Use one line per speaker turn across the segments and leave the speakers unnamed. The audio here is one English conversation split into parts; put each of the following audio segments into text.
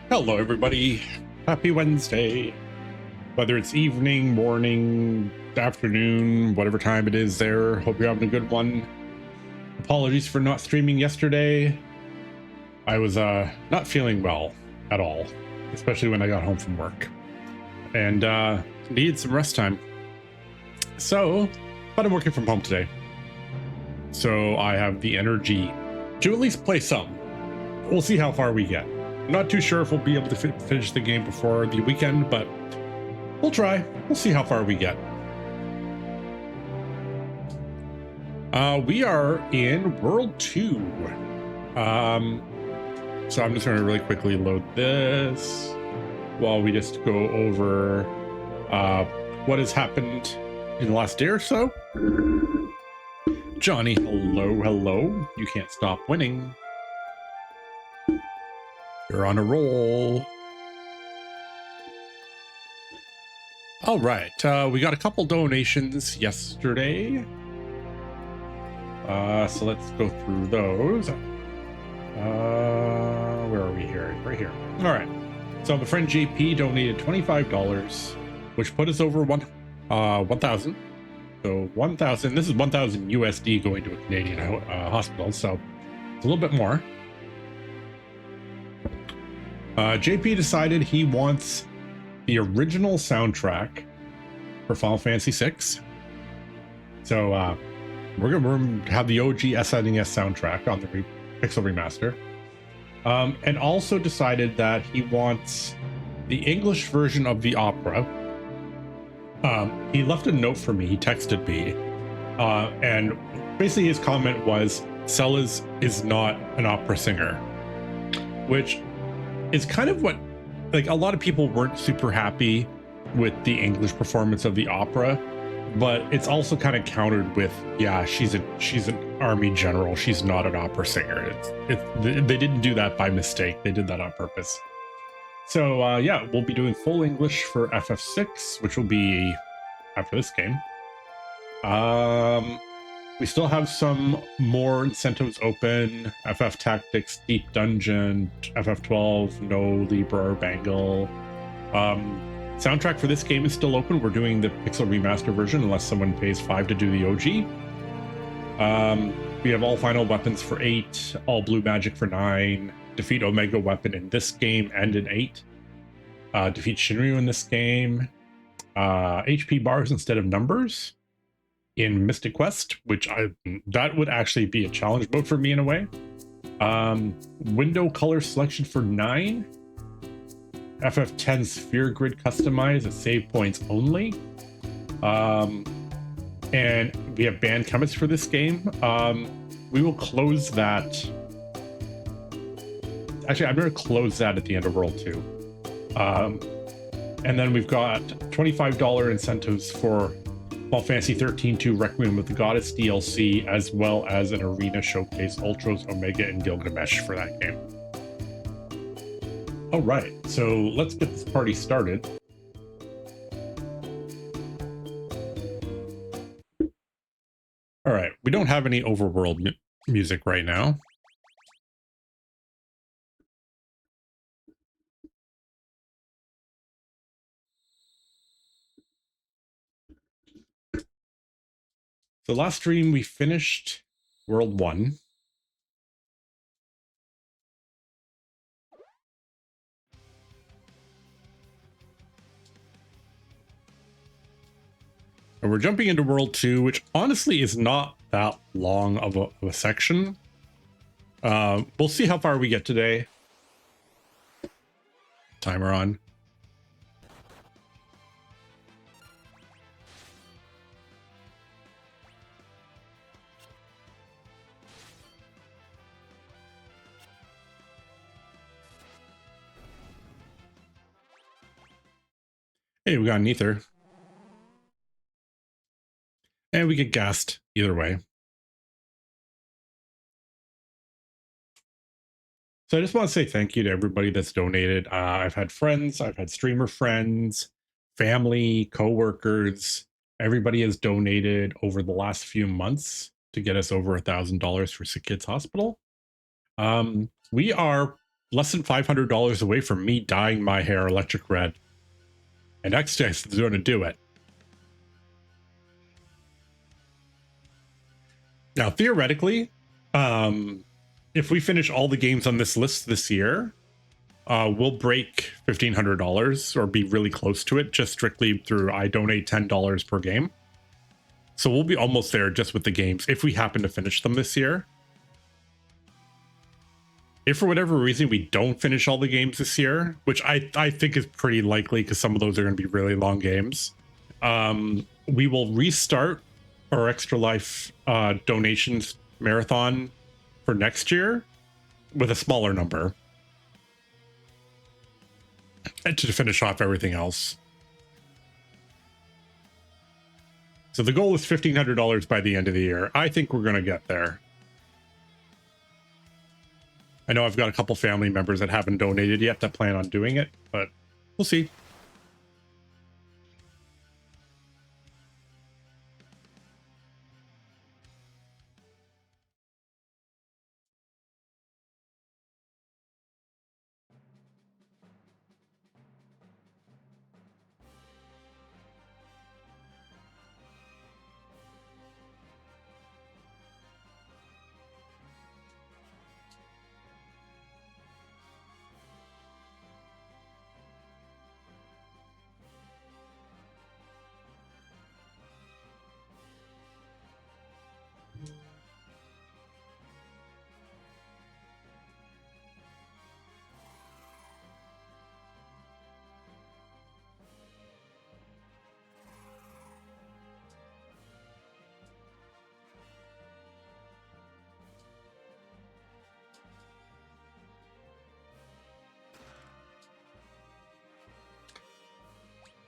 Hello, everybody. Happy Wednesday. Whether it's evening, morning, afternoon, whatever time it is there, hope you're having a good one. Apologies for not streaming yesterday. I was not feeling well at all, especially when I got home from work, and needed some rest time. So, but I'm working from home today, so I have the energy to at least play some. We'll see how far we get. I'm not too sure if we'll be able to finish the game before the weekend, but we'll try. We'll see how far we get. We are in World 2. So I'm just going to really quickly load this while we just go over what has happened in the last day or so. Johnny, hello. You can't stop winning. You're on a roll. All right, we got a couple donations yesterday. So let's go through those. Where are we here? Right here. All right. So my friend JP donated $25, which put us over 1,000. So 1,000. This is 1,000 USD going to a Canadian hospital. So it's a little bit more. JP decided he wants the original soundtrack for Final Fantasy VI. So we're going to have the OG SNES soundtrack on the Pixel Remaster. And also decided that he wants the English version of the opera. He left a note for me. He texted me. And basically his comment was, Cell is not an opera singer. Which is kind of what, like, a lot of people weren't super happy with the English performance of the opera, but it's also kind of countered with, yeah, she's an army general. She's not an opera singer. They didn't do that by mistake. They did that on purpose. So yeah, we'll be doing full English for FF6, which will be after this game. We still have some more incentives open. FF Tactics, Deep Dungeon, FF12, No, Libra, or Bangle. Soundtrack for this game is still open. We're doing the Pixel Remaster version unless someone pays $5 to do the OG. We have all final weapons for 8, all blue magic for 9, defeat Omega weapon in this game and in 8. Defeat Shinryu in this game. HP bars instead of numbers in Mystic Quest, which that would actually be a challenge mode for me in a way. Window color selection for 9. FF10 sphere grid customize at save points only. And we have banned chemists for this game. We will close that. Actually, I'm going to close that at the end of World 2. And then we've got $25 incentives for Final Fantasy 13-2 Requiem with the Goddess DLC, as well as an arena showcase Ultros, Omega, and Gilgamesh for that game. All right, so let's get this party started. All right, we don't have any overworld music right now. So last stream we finished World 1. And we're jumping into World 2, which honestly is not that long of a section. We'll see how far we get today. Timer on. Hey, we got an ether. And we get gassed either way. So I just want to say thank you to everybody that's donated. I've had friends, I've had streamer friends, family, coworkers. Everybody has donated over the last few months to get us over $1,000 for Sick Kids Hospital. We are less than $500 away from me dyeing my hair electric red. And XTX is going to do it. Now, theoretically, if we finish all the games on this list this year, we'll break $1,500 or be really close to it just strictly through I donate $10 per game. So we'll be almost there just with the games if we happen to finish them this year. If for whatever reason we don't finish all the games this year, which I think is pretty likely because some of those are going to be really long games, we will restart our Extra Life donations marathon for next year with a smaller number and to finish off everything else. So the goal is $1,500 by the end of the year. I think we're going to get there. I know I've got a couple family members that haven't donated yet that plan on doing it, but we'll see.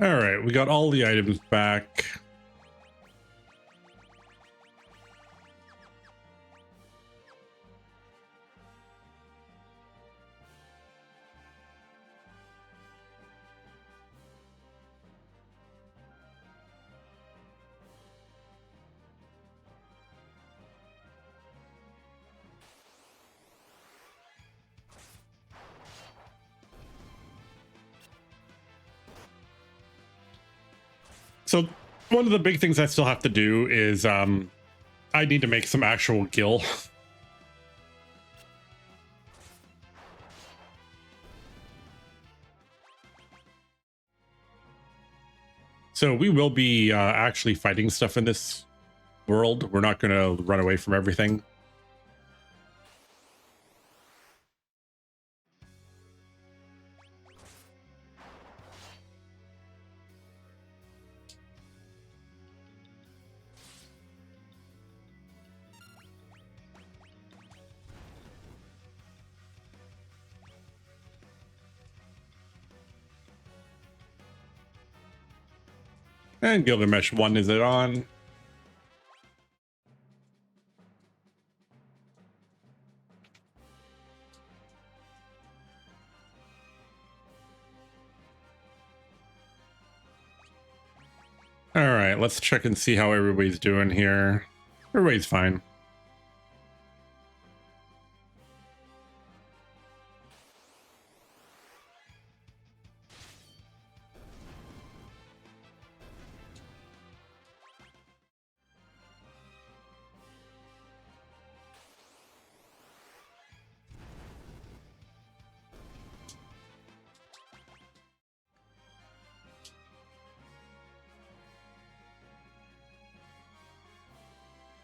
All right, we got all the items back. So one of the big things I still have to do is I need to make some actual gil. So we will be actually fighting stuff in this world. We're not going to run away from everything. And Gilgamesh 1 is it on? All right, let's check and see how everybody's doing here. Everybody's fine.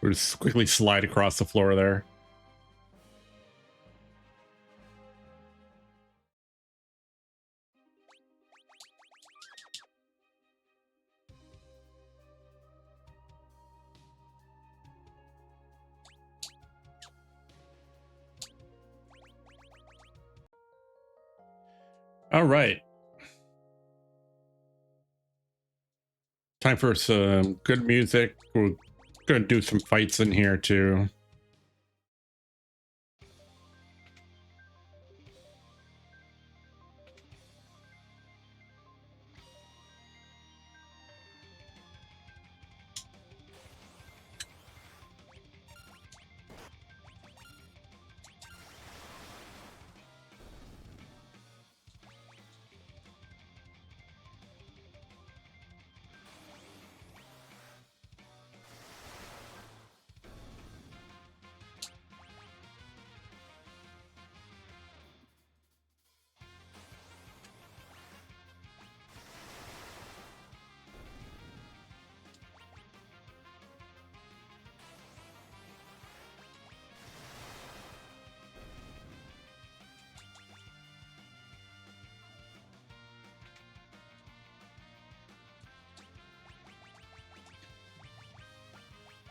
We'll just quickly slide across the floor there. All right. Time for some good music. We're going to do some fights in here too.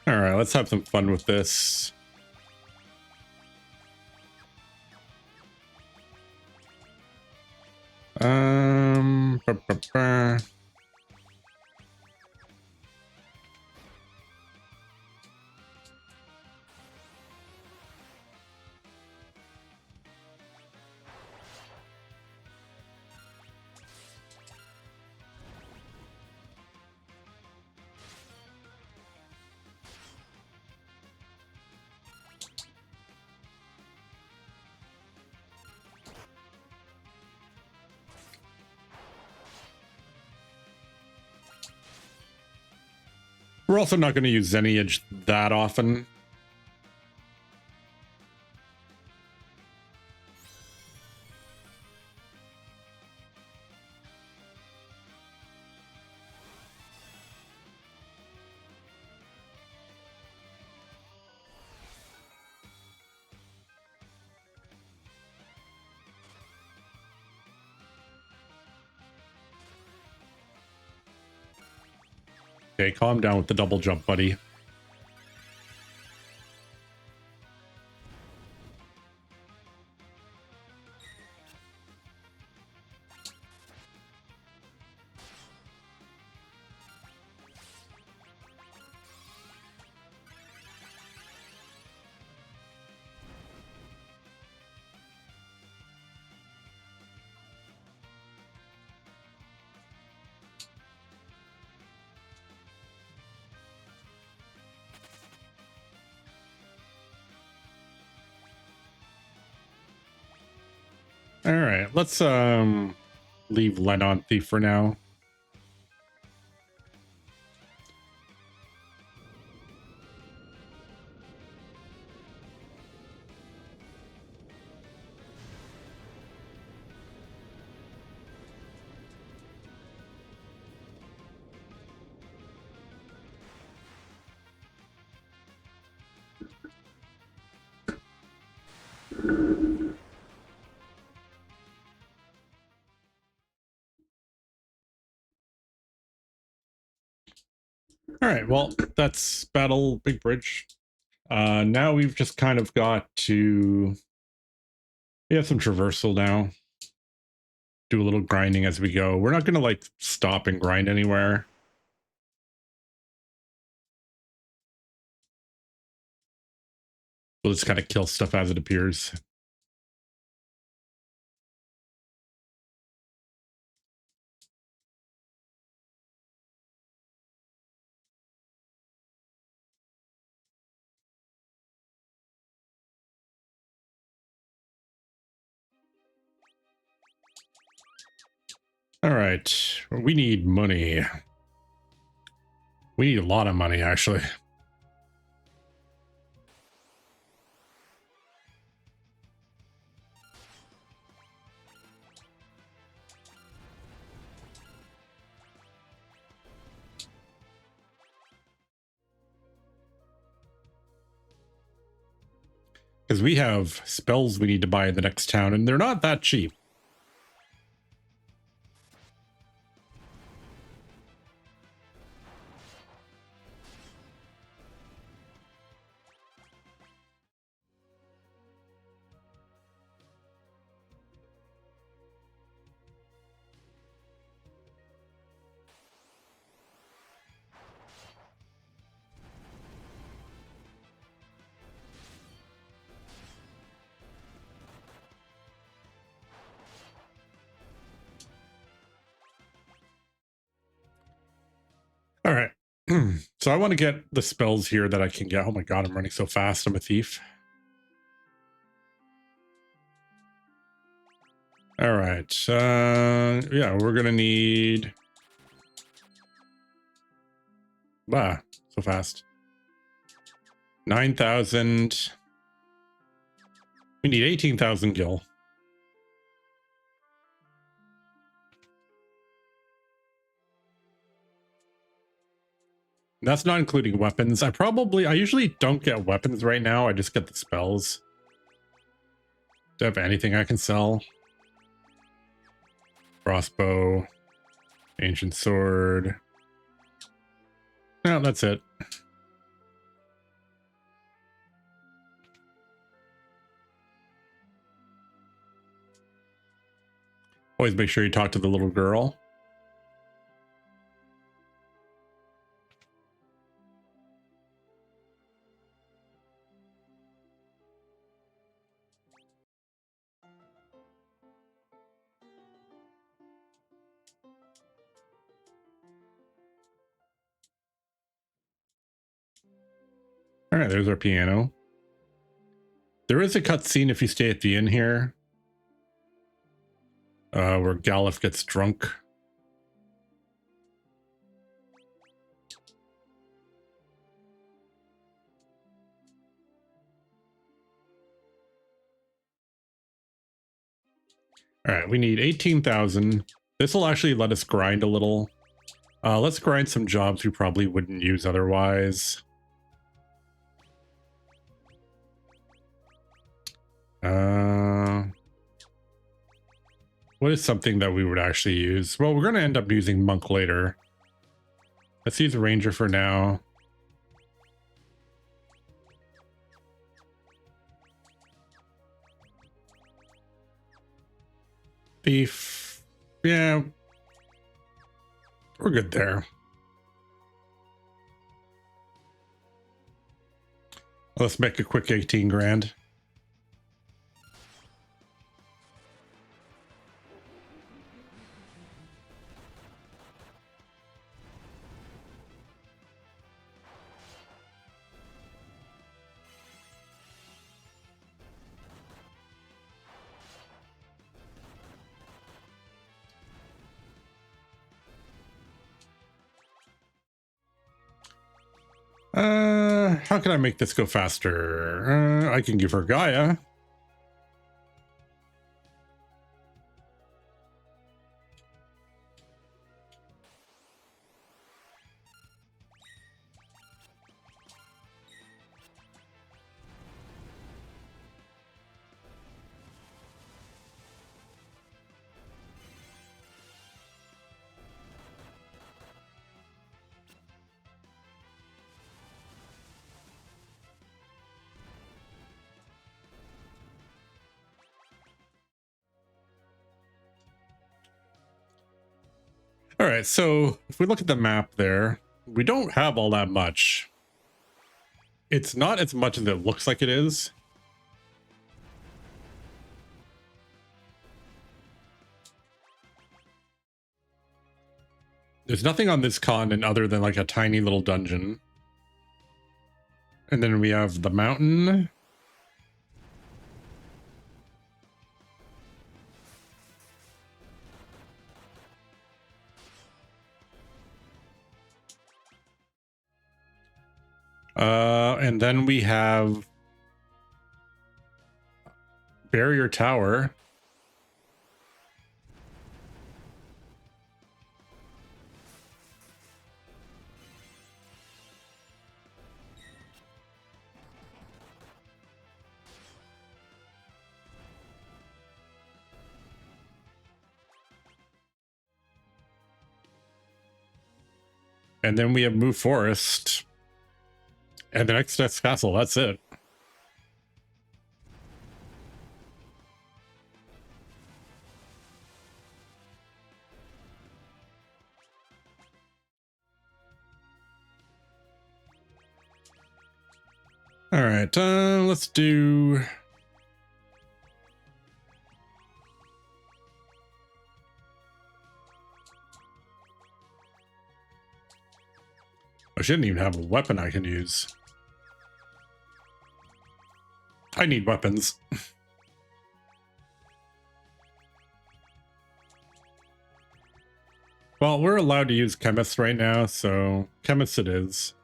All right, let's have some fun with this. Ba, ba, ba. We're also not going to use Zenniage that often. Okay, calm down with the double jump, buddy. All right, let's leave Len on Thief for now. All right, well, that's Battle Big Bridge. Now we've just kind of got to... We have some traversal now. Do a little grinding as we go. We're not going to, like, stop and grind anywhere. We'll just kind of kill stuff as it appears. All right, we need money. We need a lot of money, actually. Because we have spells we need to buy in the next town, and they're not that cheap. All right. So I want to get the spells here that I can get. Oh my god, I'm running so fast. I'm a thief. All right. Yeah, we're going to need... Wow, so fast. 9,000. We need 18,000 gil. That's not including weapons. I usually don't get weapons right now. I just get the spells. Do I have anything I can sell? Crossbow. Ancient sword. No, that's it. Always make sure you talk to the little girl. All right, there's our piano. There is a cutscene if you stay at the inn here, where Galif gets drunk. All right, we need 18,000. This will actually let us grind a little. Let's grind some jobs we probably wouldn't use otherwise. What is something that we would actually use? Well, we're going to end up using Monk later. Let's use Ranger for now. Thief. Yeah. We're good there. Let's make a quick 18 grand. How can I make this go faster? I can give her Gaia. All right, so if we look at the map there, we don't have all that much. It's not as much as it looks like it is. There's nothing on this continent other than like a tiny little dungeon. And then we have the mountain. And then we have Barrier Tower. And then we have Move Forest. And the next castle, that's it. All right, let's do... I shouldn't even have a weapon I can use. I need weapons. Well, we're allowed to use Chemist right now, so Chemist it is.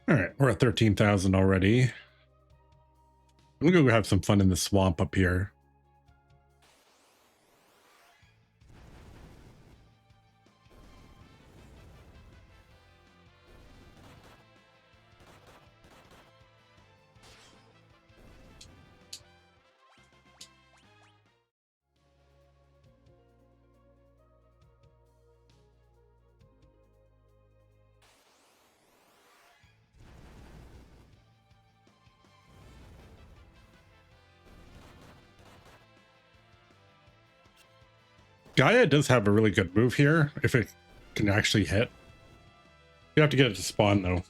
All right, we're at 13,000 already. I'm I'm gonna go have some fun in the swamp up here. Gaia does have a really good move here if it can actually hit. You have to get it to spawn though.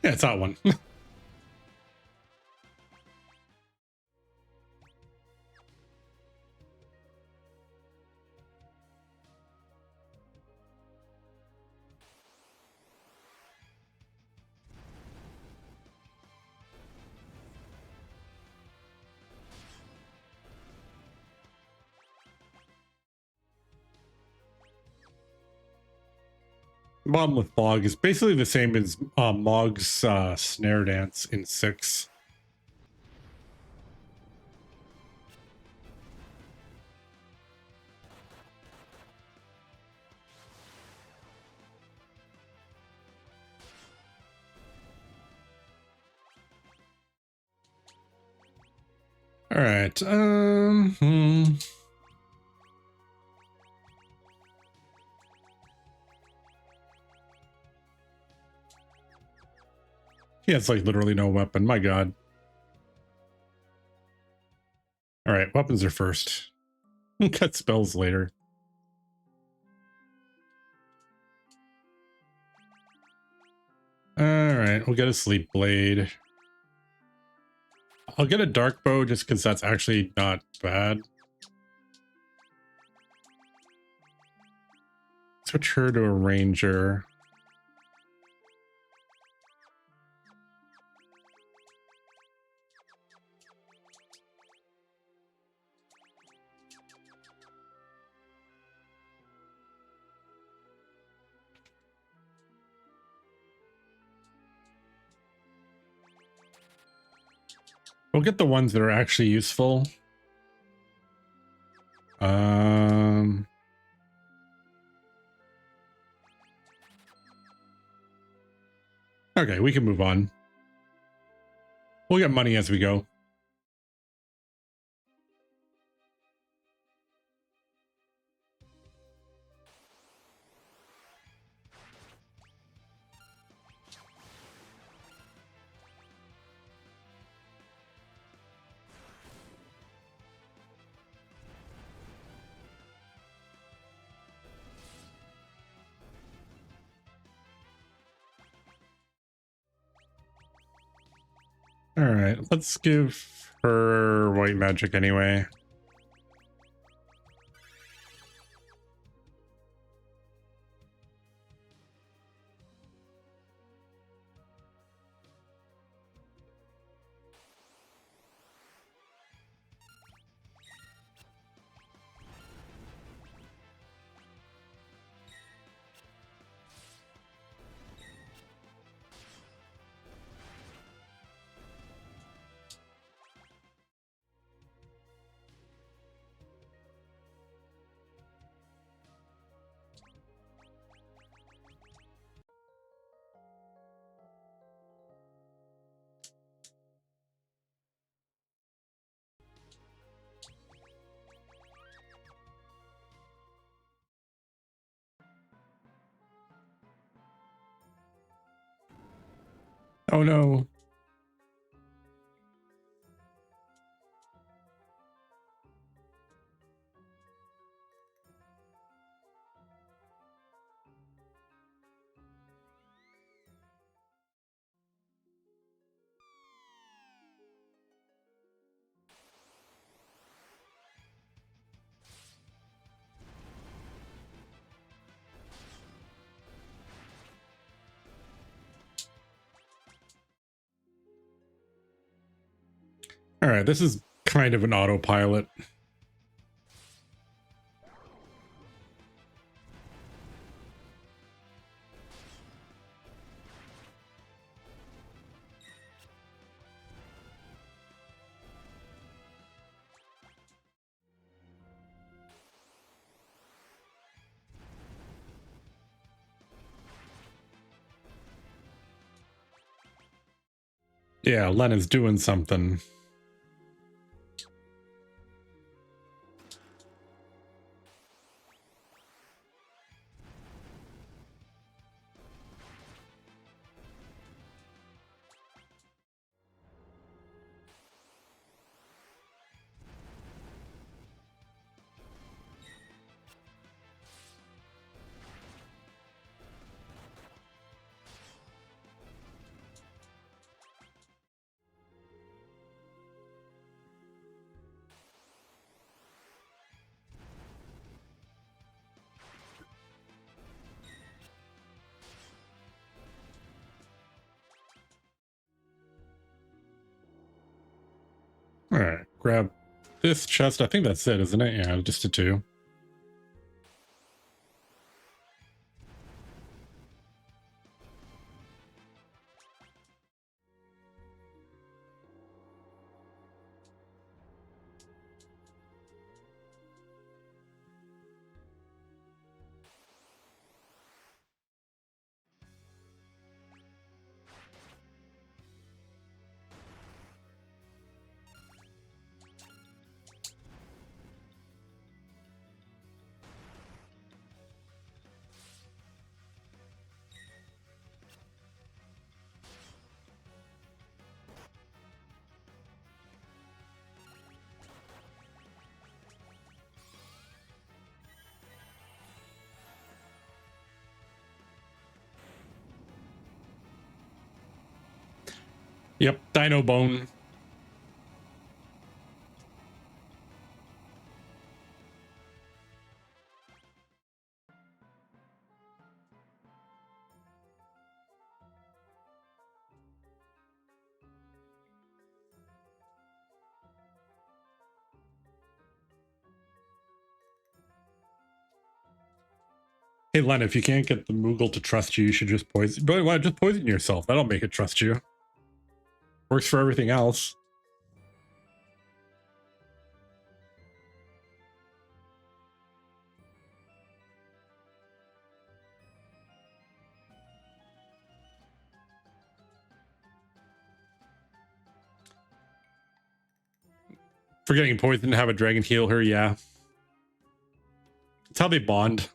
Yeah, it's that one. Bottomless Bog is basically the same as Mog's snare dance in 6. All right. He has like literally no weapon. My God. All right, weapons are first. Cut spells later. All right, we'll get a sleep blade. I'll get a dark bow just because that's actually not bad. Switch her to a ranger. We'll get the ones that are actually useful. Okay, we can move on. We'll get money as we go. All right, let's give her white magic anyway. Oh no. All right, this is kind of an autopilot. Yeah, Lennon's doing something. All right, grab this chest. I think that's it, isn't it? Yeah, just a 2. Yep, Dino Bone. Hey, Len, if you can't get the Moogle to trust you, you should just poison. But why just poison yourself? That'll make it trust you. Works for everything else. For getting poisoned, have a dragon heal her, yeah. It's how they bond.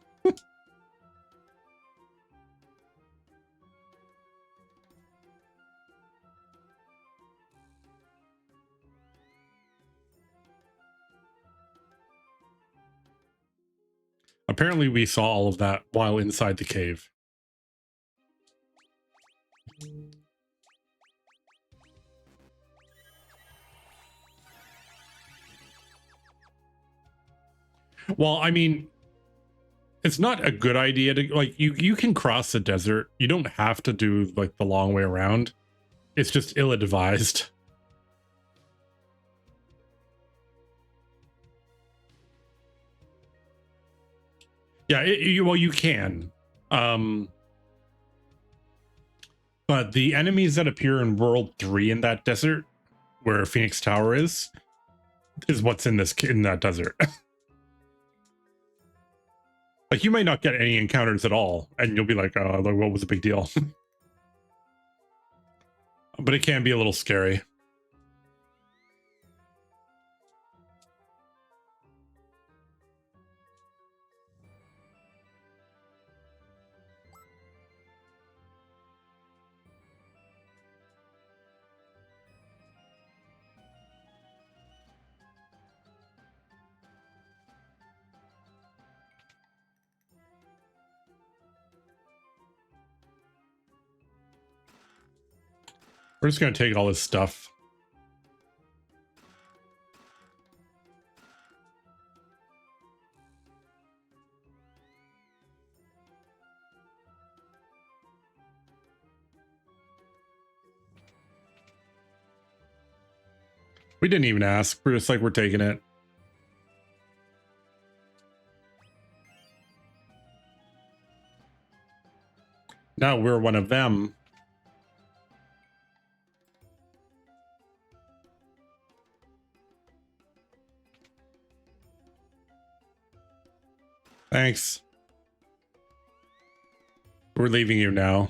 Apparently we saw all of that while inside the cave. Well, I mean, it's not a good idea to, like, you can cross the desert. You don't have to do, like, the long way around. It's just ill-advised. Yeah, well, you can. But the enemies that appear in World 3 in that desert, where Phoenix Tower is what's in that desert. Like, you may not get any encounters at all, and you'll be like, what was the big deal? But it can be a little scary. We're just going to take all this stuff. We didn't even ask. We're just like, we're taking it. Now we're one of them. Thanks. We're leaving you now.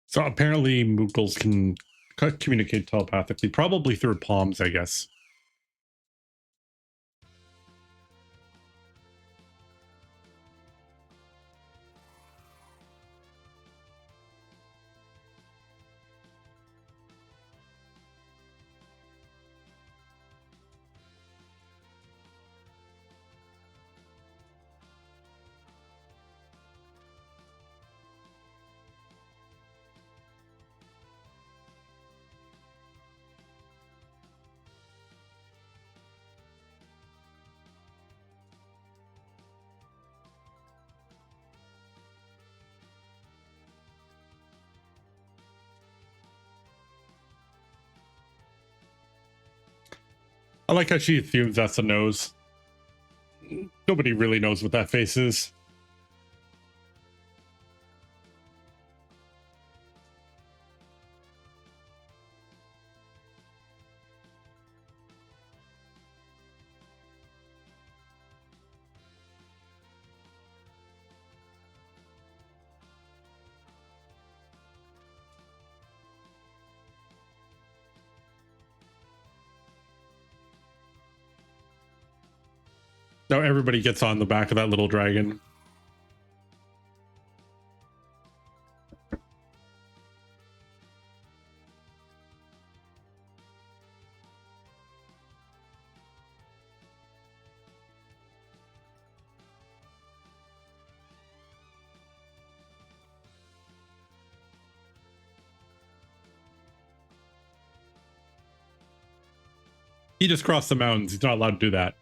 So apparently Moogles can communicate telepathically, probably through palms, I guess. I like how she assumes that's a nose. Nobody really knows what that face is. Now everybody gets on the back of that little dragon. He just crossed the mountains. He's not allowed to do that.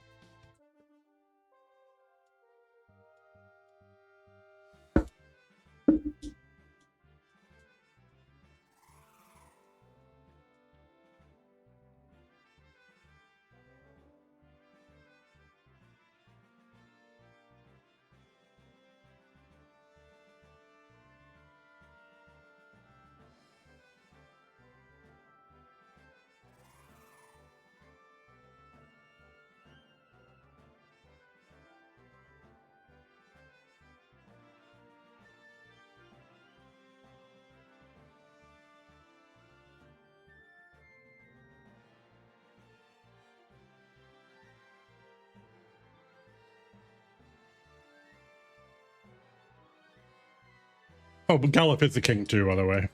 Oh, but Gallup is the king too, by the way.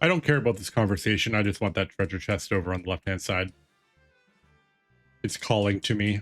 I don't care about this conversation. I just want that treasure chest over on the left-hand side. It's calling to me.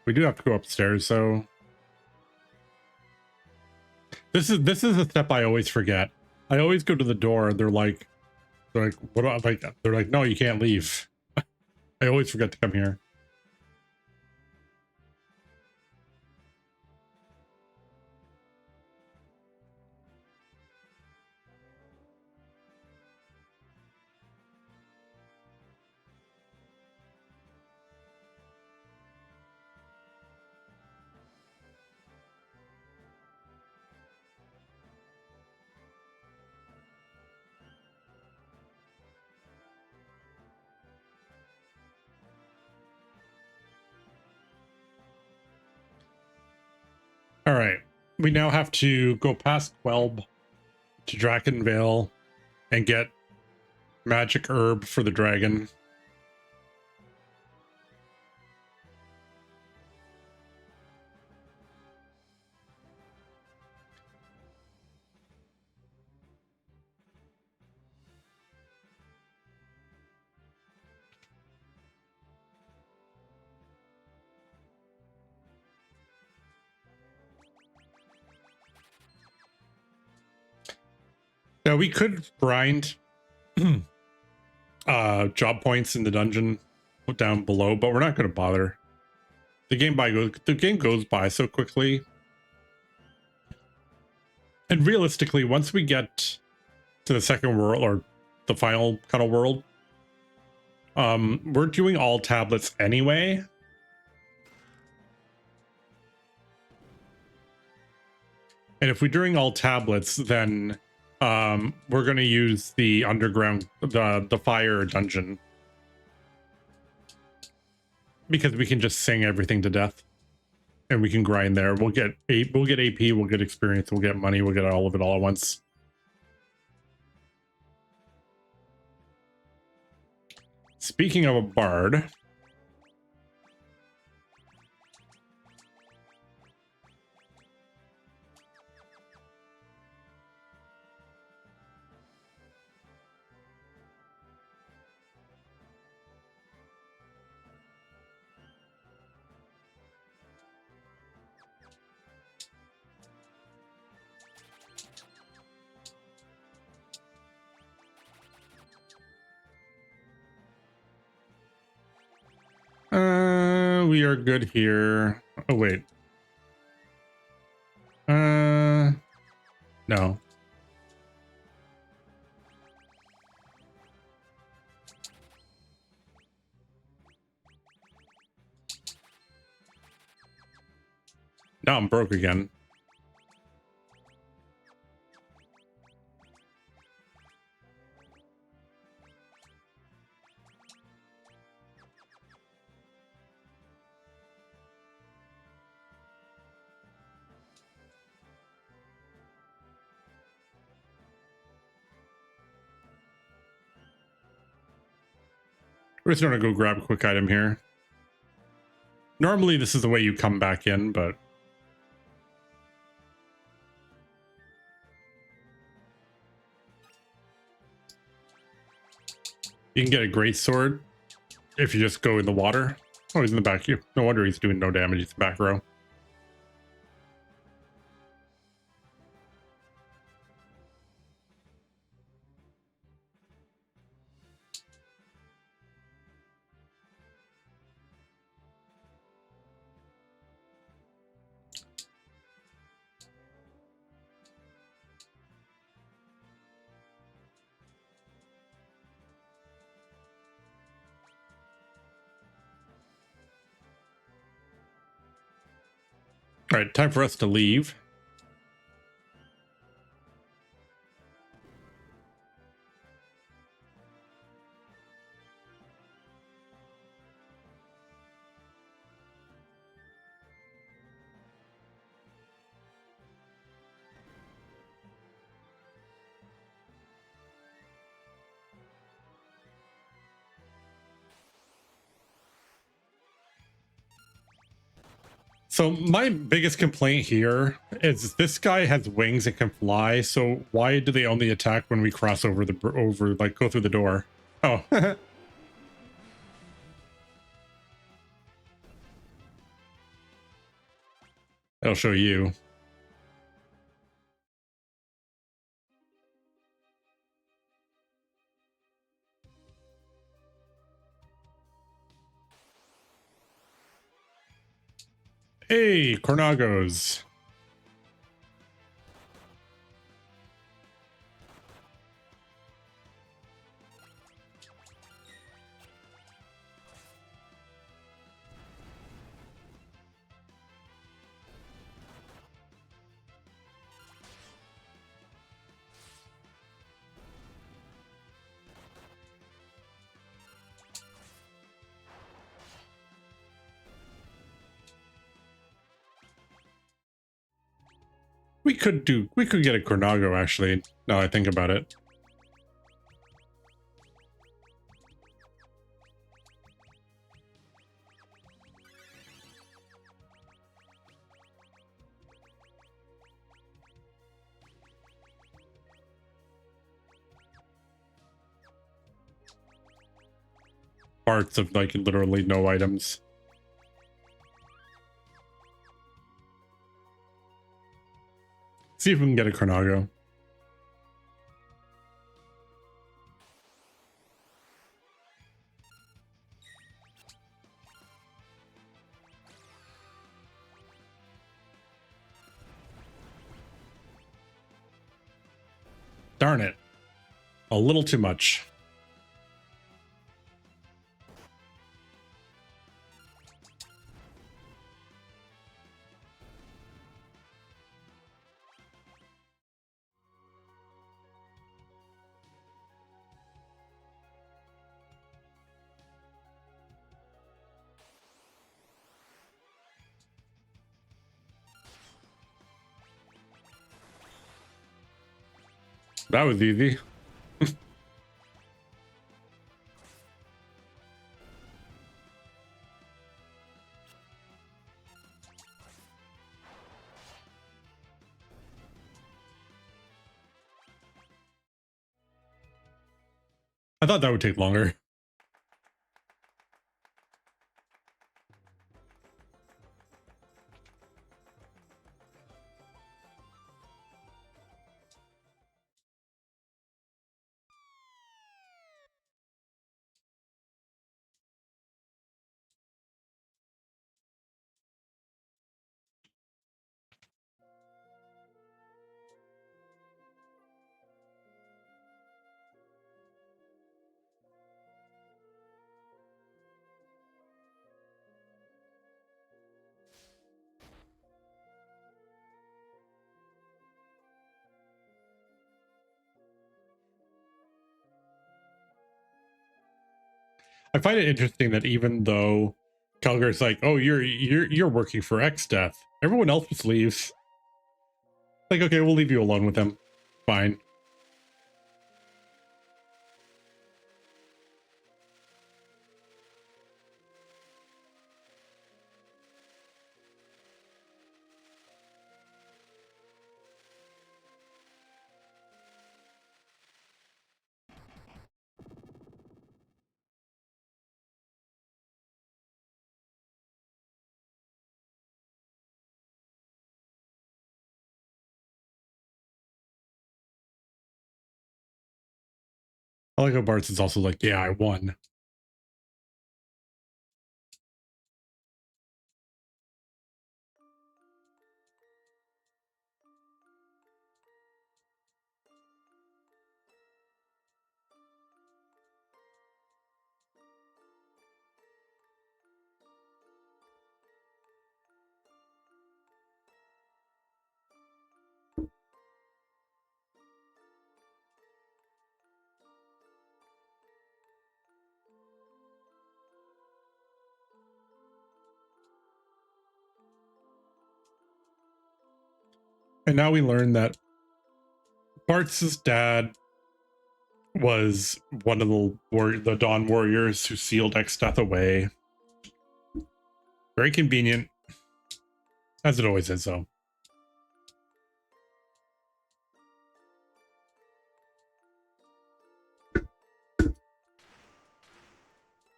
We do have to go upstairs, so this is a step I always forget. I always go to the door and they're like, what do I like? They're like, no, you can't leave. I always forget to come here. All right. We now have to go past Quelb to Drakenvale and get magic herb for the dragon. Now we could grind job points in the dungeon down below, but we're not going to bother. The game goes by so quickly. And realistically, once we get to the second world or the final kind of world, we're doing all tablets anyway. And if we're doing all tablets, then we're going to use the underground, the fire dungeon, because we can just sing everything to death, and we can grind there. We'll get AP, we'll get experience, we'll get money, we'll get all of it all at once. Speaking of a bard, we are good here. Oh wait, no. Now I'm broke again. We're just gonna go grab a quick item here. Normally this is the way you come back in, but you can get a great sword if you just go in the water. Oh, he's in the back here. No wonder he's doing no damage. He's back row. All right, time for us to leave. So my biggest complaint here is this guy has wings and can fly. So why do they only attack when we cross over like go through the door? Oh, I'll show you. Hey, Cornagos. We could get a Chronago, actually, now I think about it. Parts of like literally no items. See if we can get a Chronago. Darn it. A little too much. That was easy. I thought that would take longer. I find it interesting that even though Calgar's like, oh, you're working for X Death, everyone else just leaves. Like, okay, we'll leave you alone with them. Fine. I like how Bart's is also like, yeah, I won. And now we learn that Bart's dad was one of the Dawn Warriors who sealed X Death away. Very convenient, as it always is, though.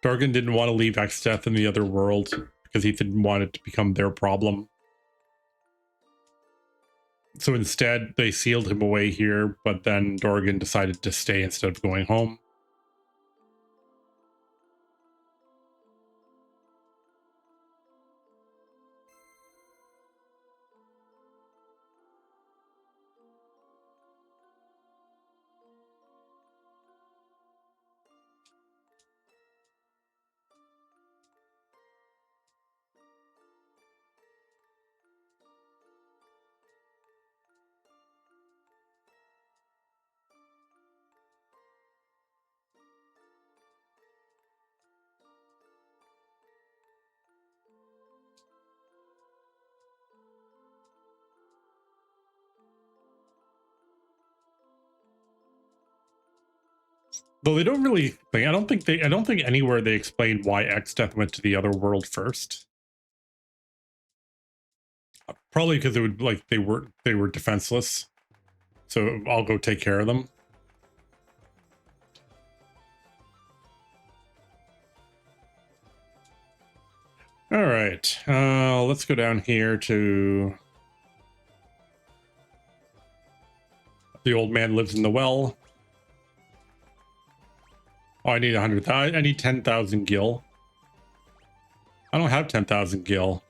Dargan didn't want to leave X Death in the other world because he didn't want it to become their problem. So instead, they sealed him away here, but then Dorgan decided to stay instead of going home. Though they don't really think, I don't think anywhere they explained why X-Death went to the other world first. Probably because it would, like, they were defenseless. So I'll go take care of them. All right, let's go down here to the old man lives in the well. Oh, I need 100,000. I need 10,000 gil. I don't have 10,000 gil.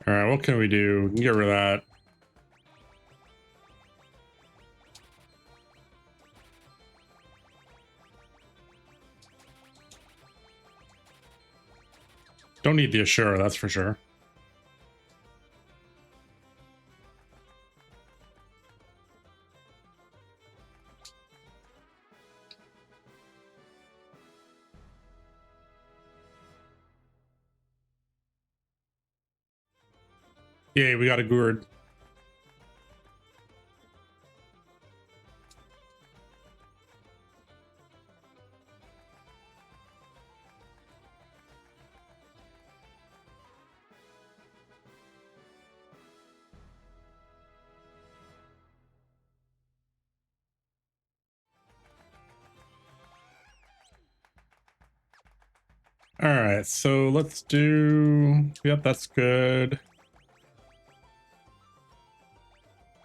All right, what can we do? We can get rid of that. Don't need the Assura, that's for sure. Yay, we got a gourd. All right, so let's do, yep, that's good.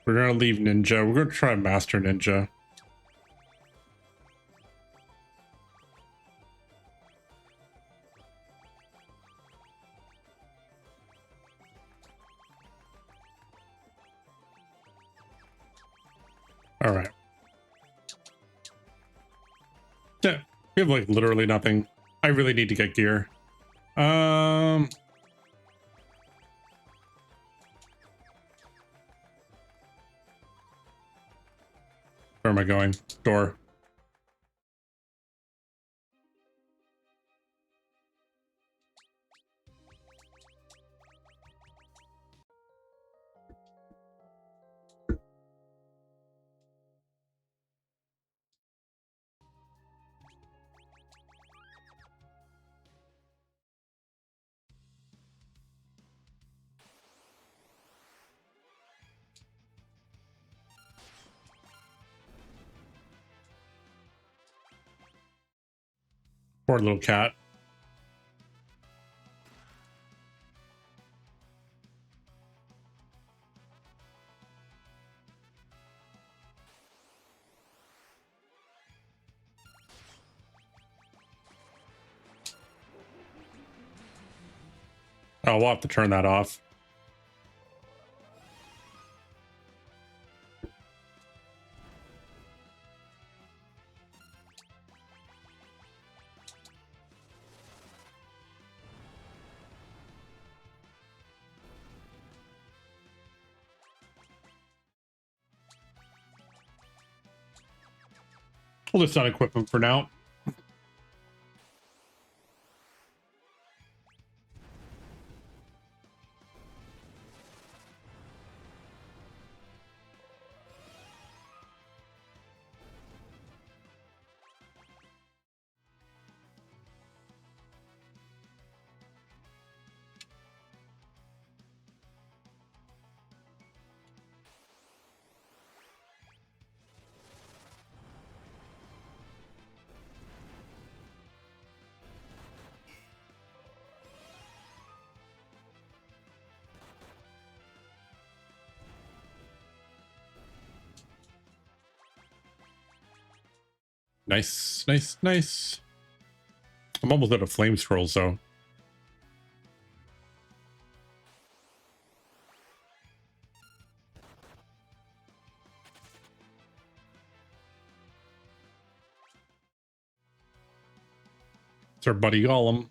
We're gonna leave Ninja. We're gonna try Master Ninja. All right. Yeah, we have like literally nothing. I really need to get gear. Where am I going? Door. Poor little cat. Oh, we'll have to turn that off. We'll just unequip him for now. Nice, nice, nice. I'm almost out of flame scrolls, though. It's our buddy Golem.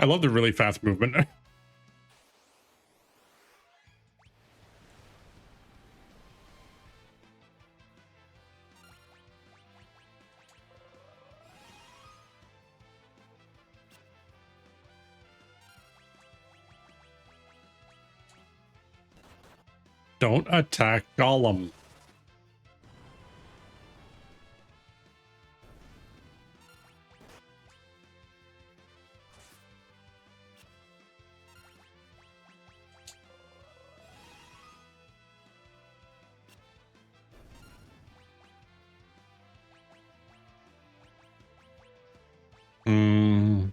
I love the really fast movement. Don't attack Gollum. Hmm.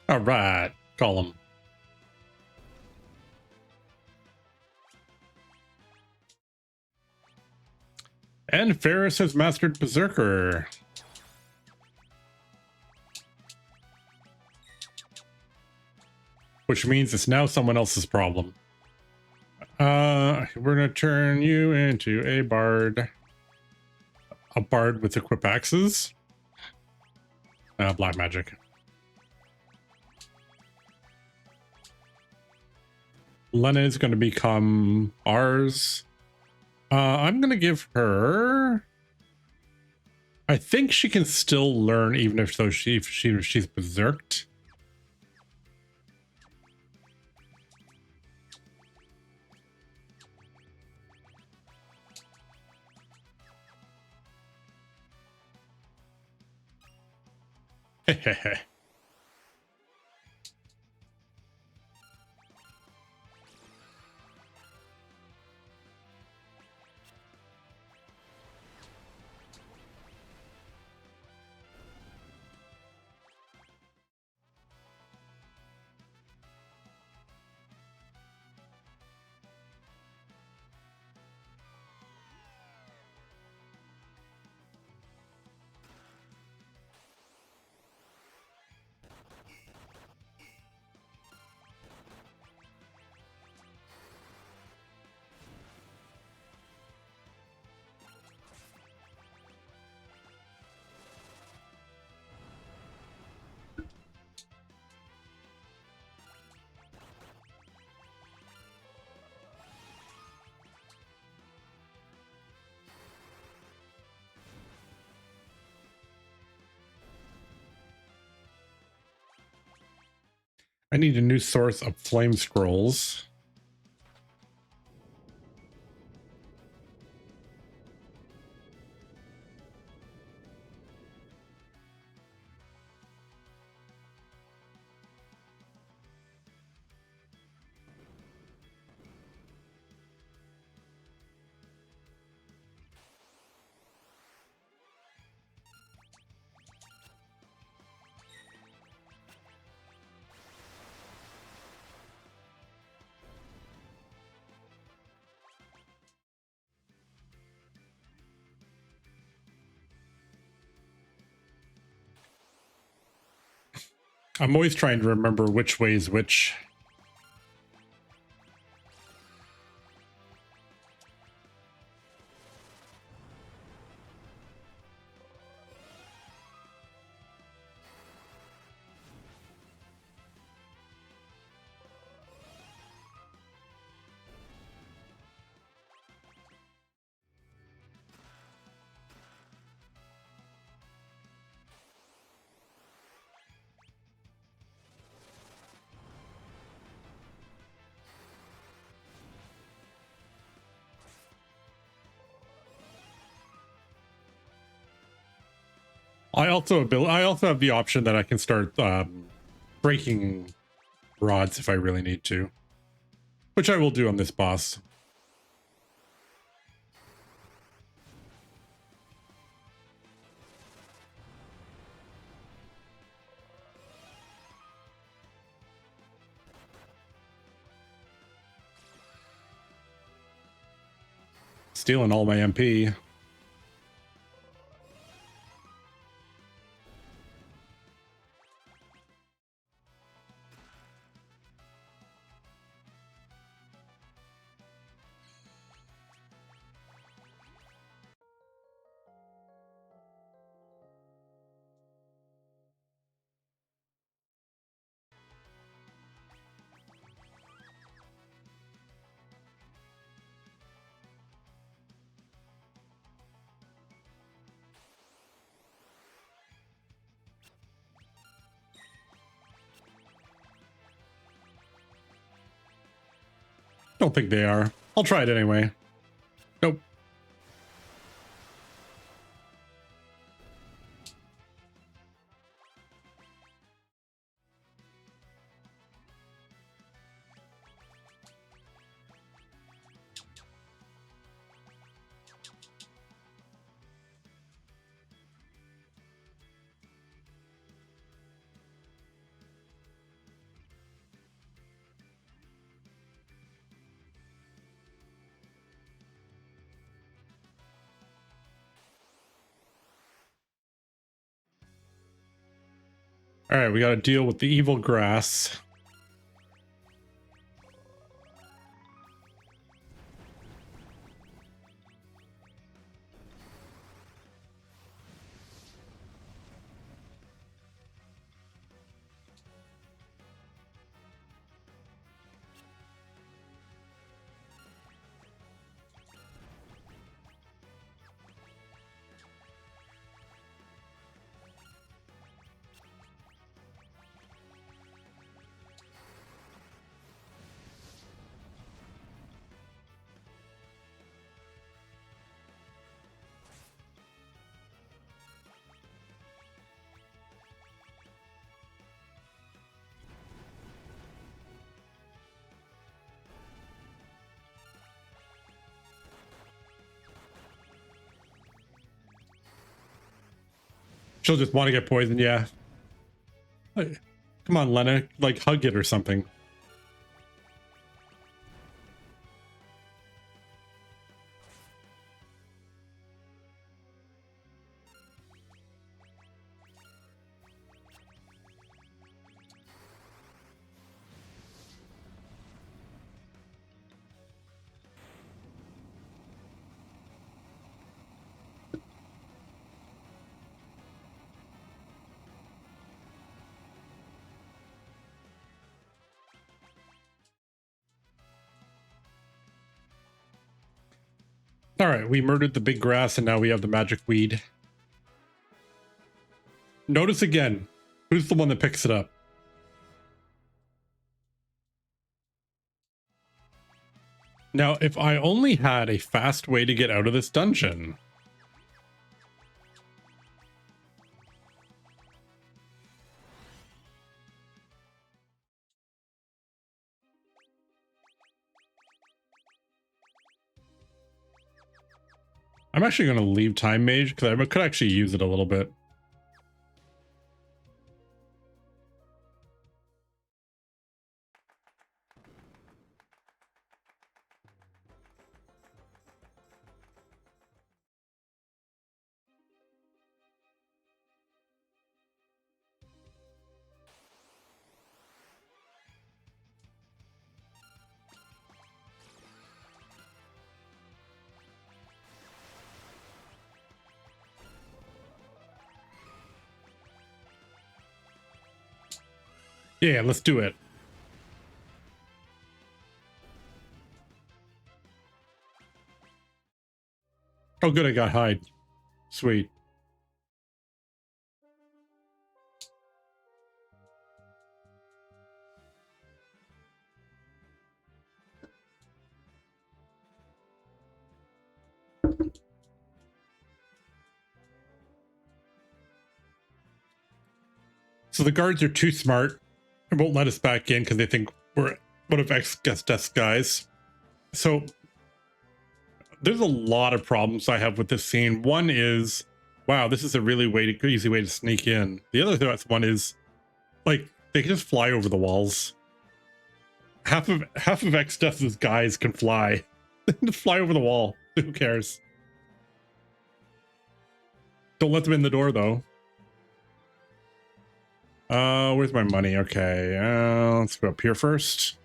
All right, Gollum. And Ferris has mastered Berserker. Which means it's now someone else's problem. We're gonna turn you into a bard. A bard with equip axes. Black magic. Lena is going to become ours. I'm going to give her... I think she can still learn even if she's berserked. Hehehe. I need a new source of flame scrolls. I'm always trying to remember which way is which. I also have the option that I can start breaking rods if I really need to, which I will do on this boss. Stealing all my MP. Don't think they are. I'll try it anyway. Nope. All right, we got to deal with the evil grass. She'll just want to get poisoned, yeah. Come on, Lena, like hug it or something. All right, we murdered the big grass and now we have the magic weed. Notice again, who's the one that picks it up? Now, if I only had a fast way to get out of this dungeon. I'm actually going to leave Time Mage because I could actually use it a little bit. Yeah, let's do it. Oh, good, I got hide. Sweet. So the guards are too smart and won't let us back in because they think we're one of ex-guest guys. So there's a lot of problems I have with this scene. One is, wow, this is a really easy way to sneak in. The other one is, like, they can just fly over the walls. Half of X-Death's guys can fly. They can just fly over the wall. Who cares? Don't let them in the door though. Where's my money? Okay, let's go up here first.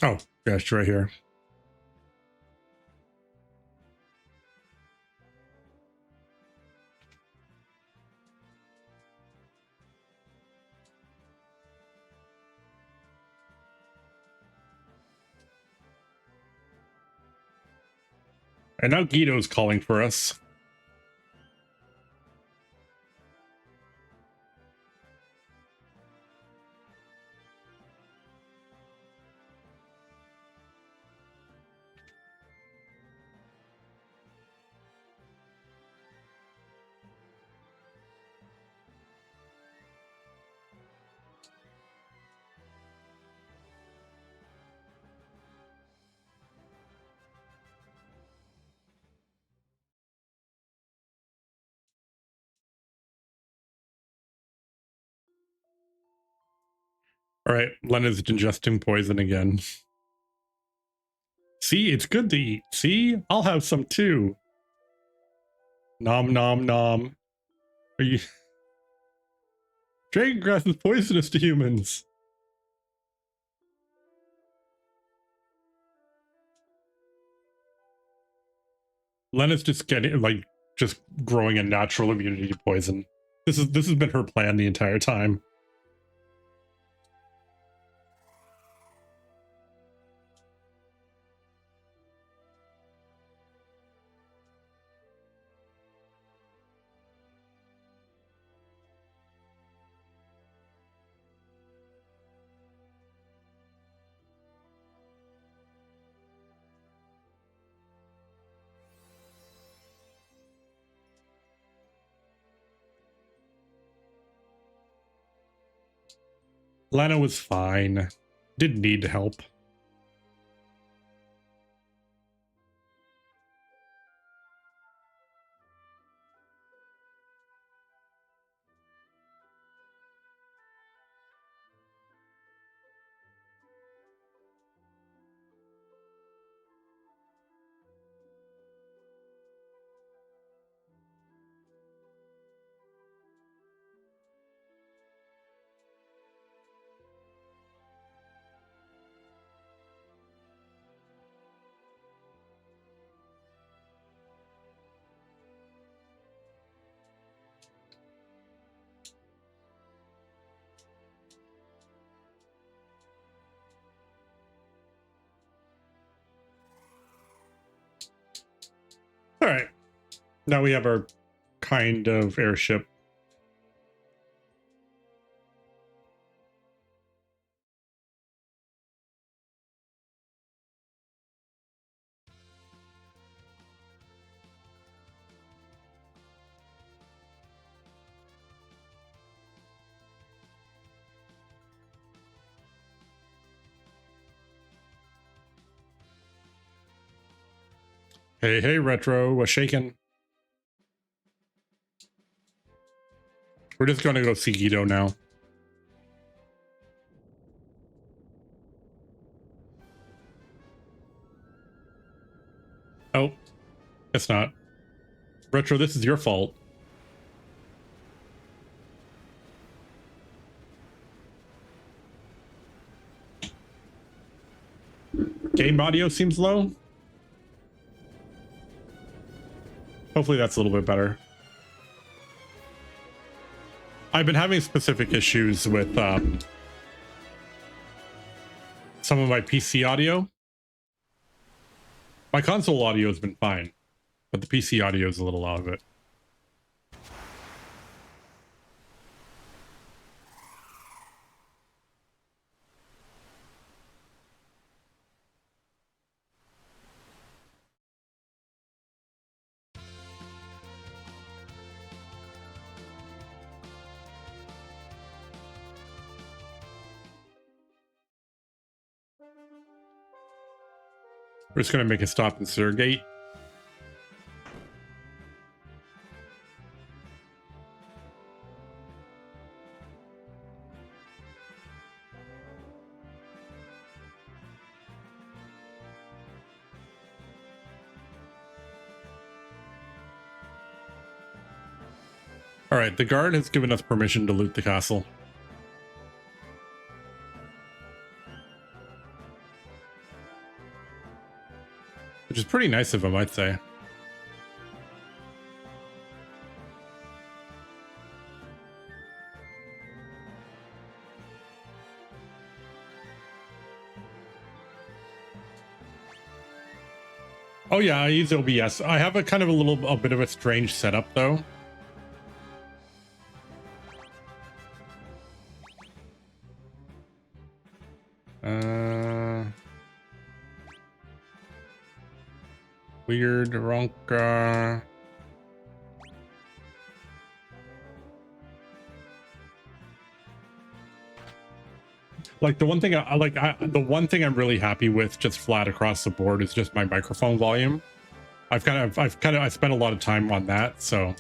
Oh, gosh, right here. And now Guido's calling for us. All right, Lena's ingesting poison again. See, it's good to eat. See, I'll have some too. Nom nom nom. Are you? Dragon grass is poisonous to humans. Lena's just getting just growing a natural immunity to poison. This has been her plan the entire time. Lena was fine. Didn't need help. All right. Now we have our kind of airship. Hey, hey, Retro, what's shaking? We're just going to go see Guido now. Oh, it's not. Retro, this is your fault. Game audio seems low. Hopefully that's a little bit better. I've been having specific issues with some of my PC audio. My console audio has been fine, but the PC audio is a little out of it. We're just going to make a stop in Surrogate. All right, the guard has given us permission to loot the castle. Which is pretty nice of him, I'd say. Oh yeah, I use OBS. I have a kind of a bit of a strange setup though. Weird Ronka. Like the one thing the one thing I'm really happy with just flat across the board is just my microphone volume. I spent a lot of time on that, so.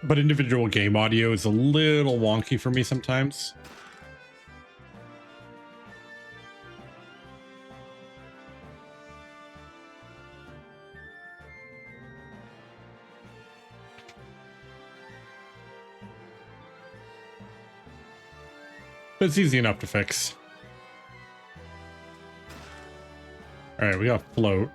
But individual game audio is a little wonky for me sometimes. But it's easy enough to fix. All right, we got float.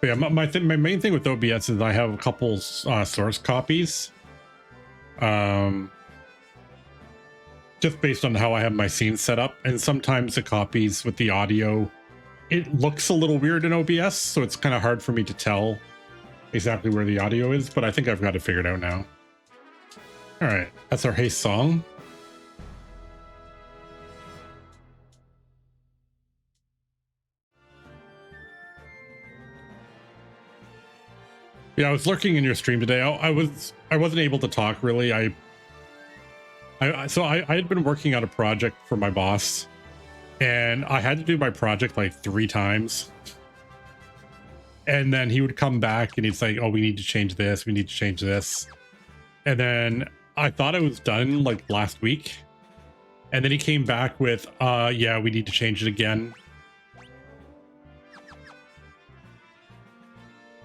But yeah, my main thing with OBS is I have a couple source copies. Just based on how I have my scenes set up, and sometimes the copies with the audio, it looks a little weird in OBS, so it's kind of hard for me to tell exactly where the audio is, but I think I've got it figured out now. All right, that's our haste song. Yeah, I was lurking in your stream today. I wasn't able to talk really. I had been working on a project for my boss, and I had to do my project like 3 times. And then he would come back and he'd say, "Oh, we need to change this. We need to change this." And then I thought it was done like last week. And then he came back with, yeah, we need to change it again.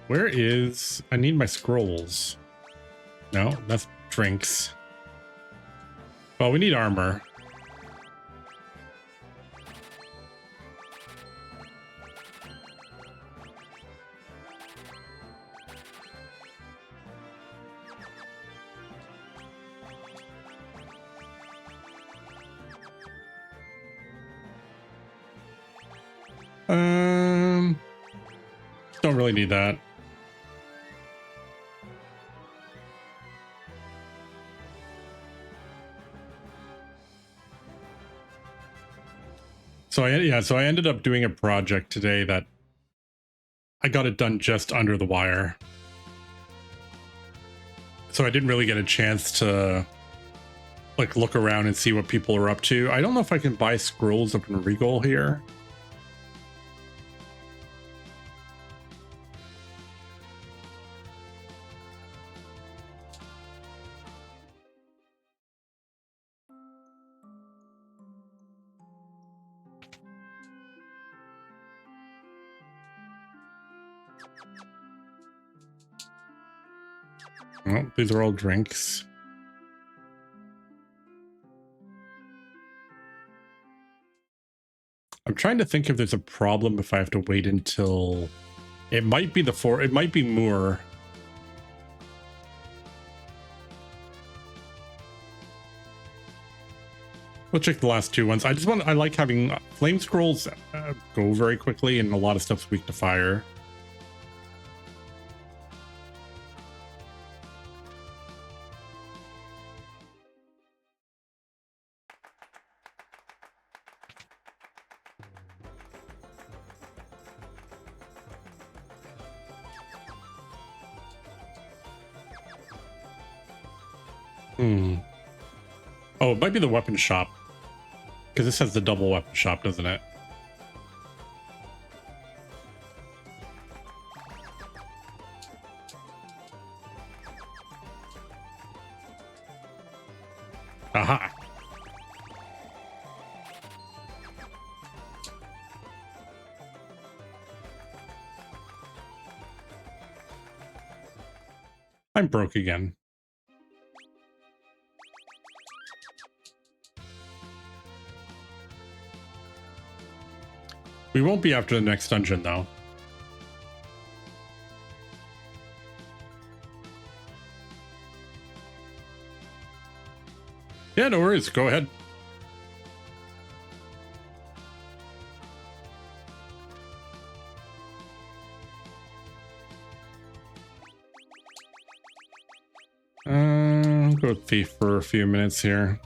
Where is... I need my scrolls. No, that's drinks. Well, we need armor. Don't really need that. So I ended up doing a project today that I got it done just under the wire. So I didn't really get a chance to like look around and see what people are up to. I don't know if I can buy scrolls up in Regal here. Oh, these are all drinks. I'm trying to think if there's a problem if I have to wait until... It might be it might be Moore. We'll check the last 2 ones. I like having flame scrolls go very quickly, and a lot of stuff's weak to fire. Oh, it might be the weapon shop. Because this has the double weapon shop, doesn't it? Aha! I'm broke again. We won't be after the next dungeon, though. Yeah, no worries. Go ahead. Go with Thief for a few minutes here.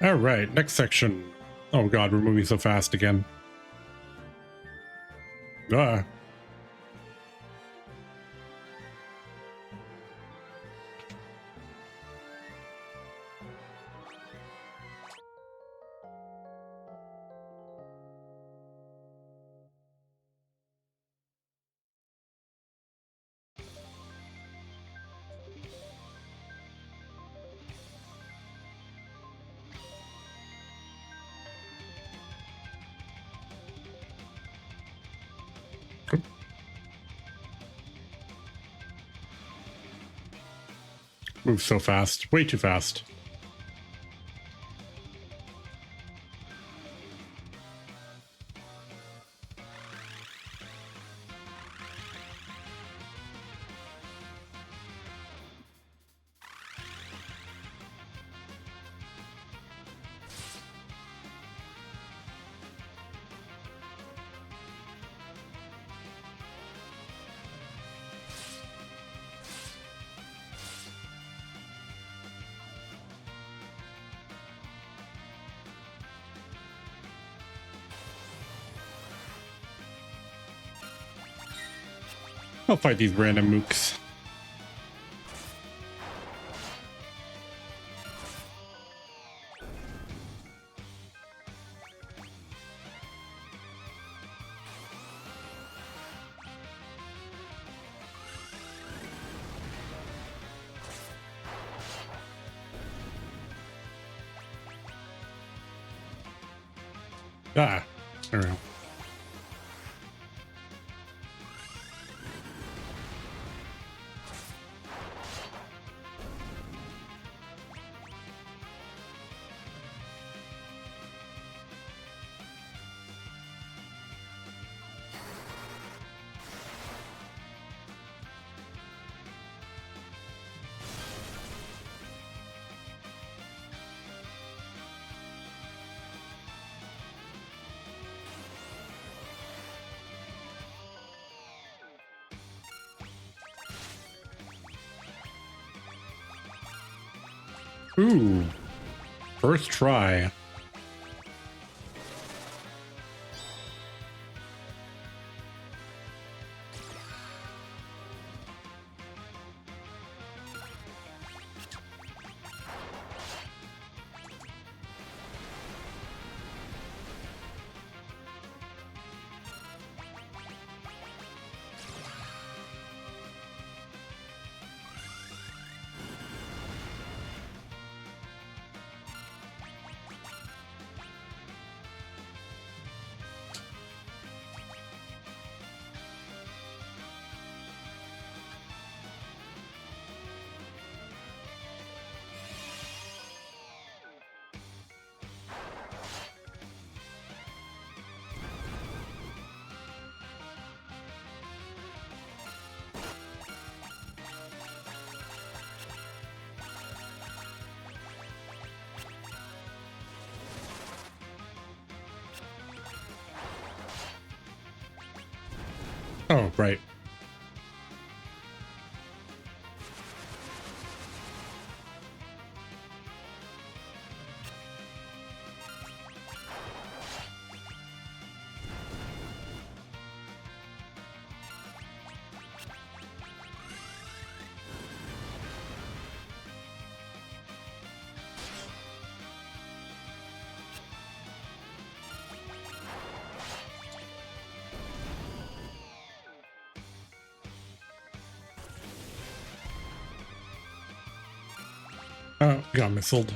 All right, next section. Oh god, we're moving so fast again. Ah. Move so fast. Way too fast. I'll fight these random mooks. Ah, there we go. Ooh, first try. Oh, right. Oh, got missiled.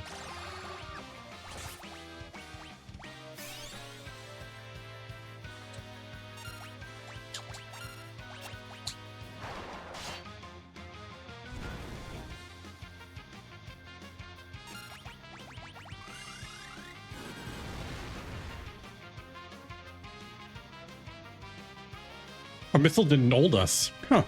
A missile didn't hold us. Huh.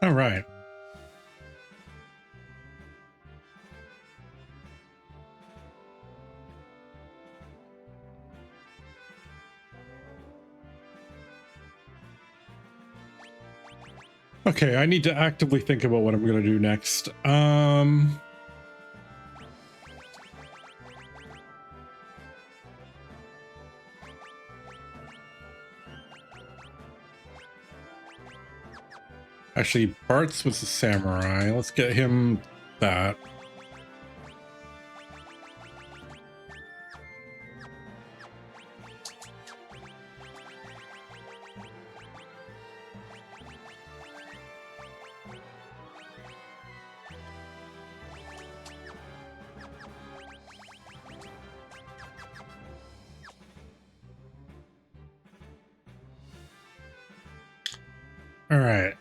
All right. Okay, I need to actively think about what I'm going to do next. Actually, Bart's was the samurai. Let's get him that. All right.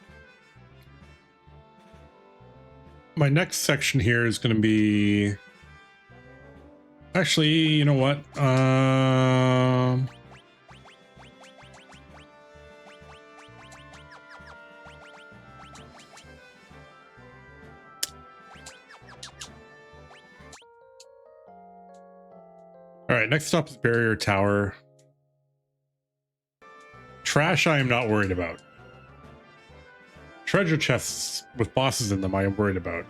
My next section here is going to be... Actually, you know what? All right, next stop is Barrier Tower. Trash I am not worried about. Treasure chests with bosses in them I am worried about.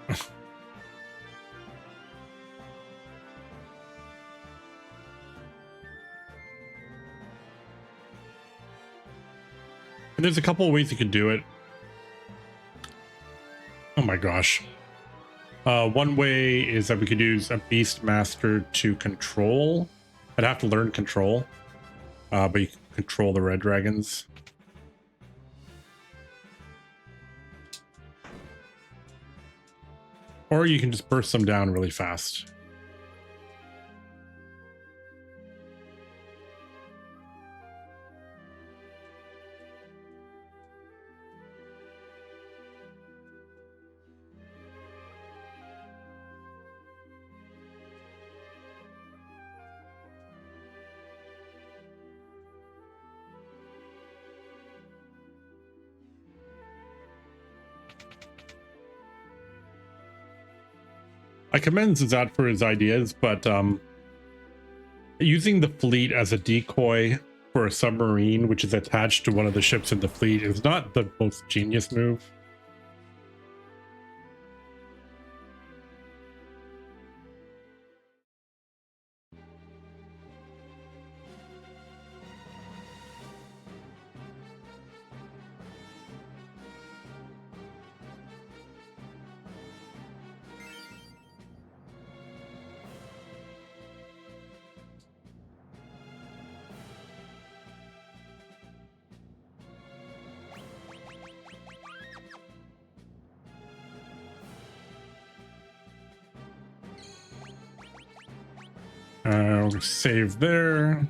And there's a couple of ways you can do it. Oh my gosh. One way is that we could use a Beast Master to control. I'd have to learn control. But you can control the red dragons. Or you can just burst them down really fast. I commend Zazat for his ideas, but using the fleet as a decoy for a submarine, which is attached to one of the ships in the fleet, is not the most genius move. We'll save there.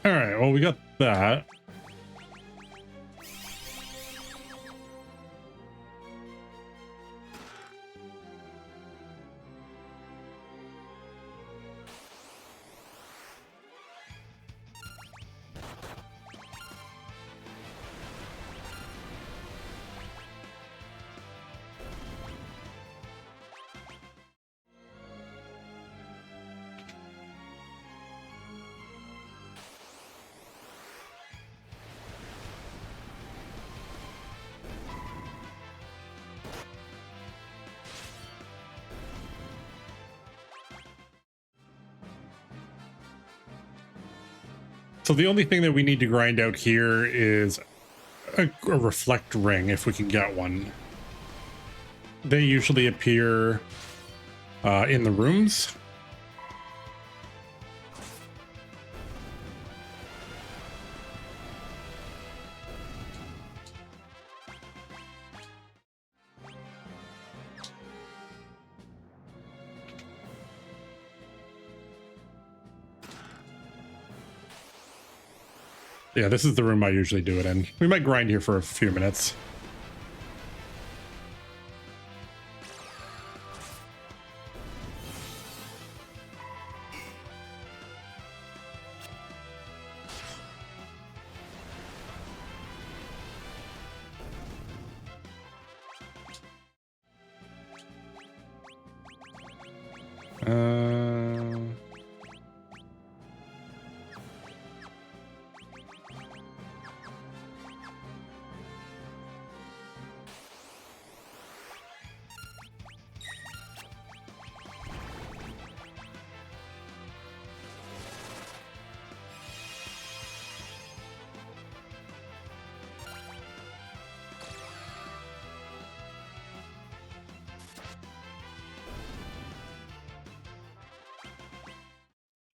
All right, well, we got that. So the only thing that we need to grind out here is a reflect ring, if we can get one. They usually appear in the rooms. Yeah, this is the room I usually do it in. We might grind here for a few minutes.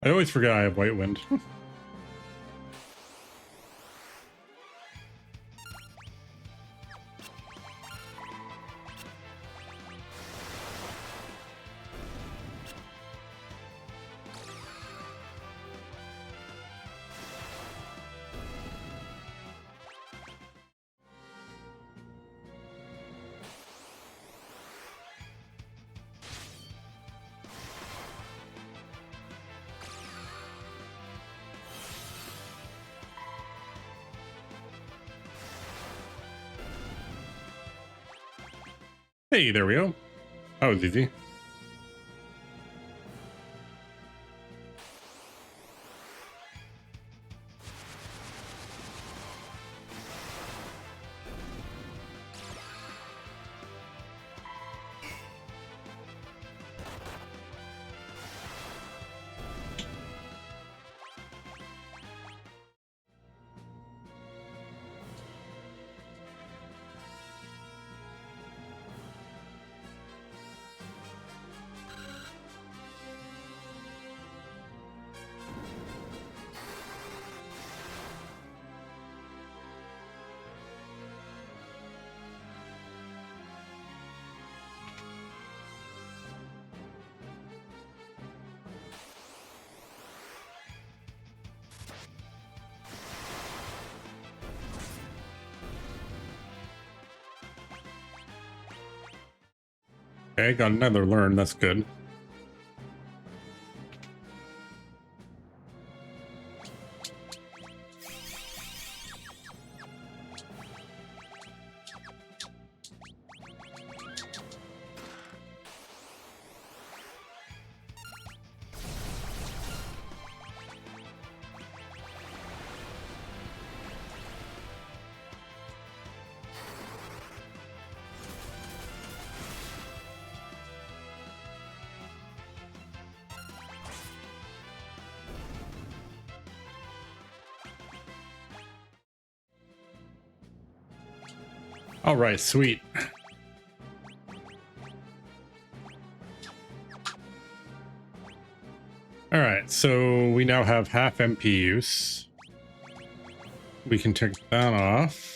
I always forget I have White Wind. Hey, there we go. That was easy. Okay, got another learn. That's good. All right, sweet. All right, so we now have half MP use. We can take that off.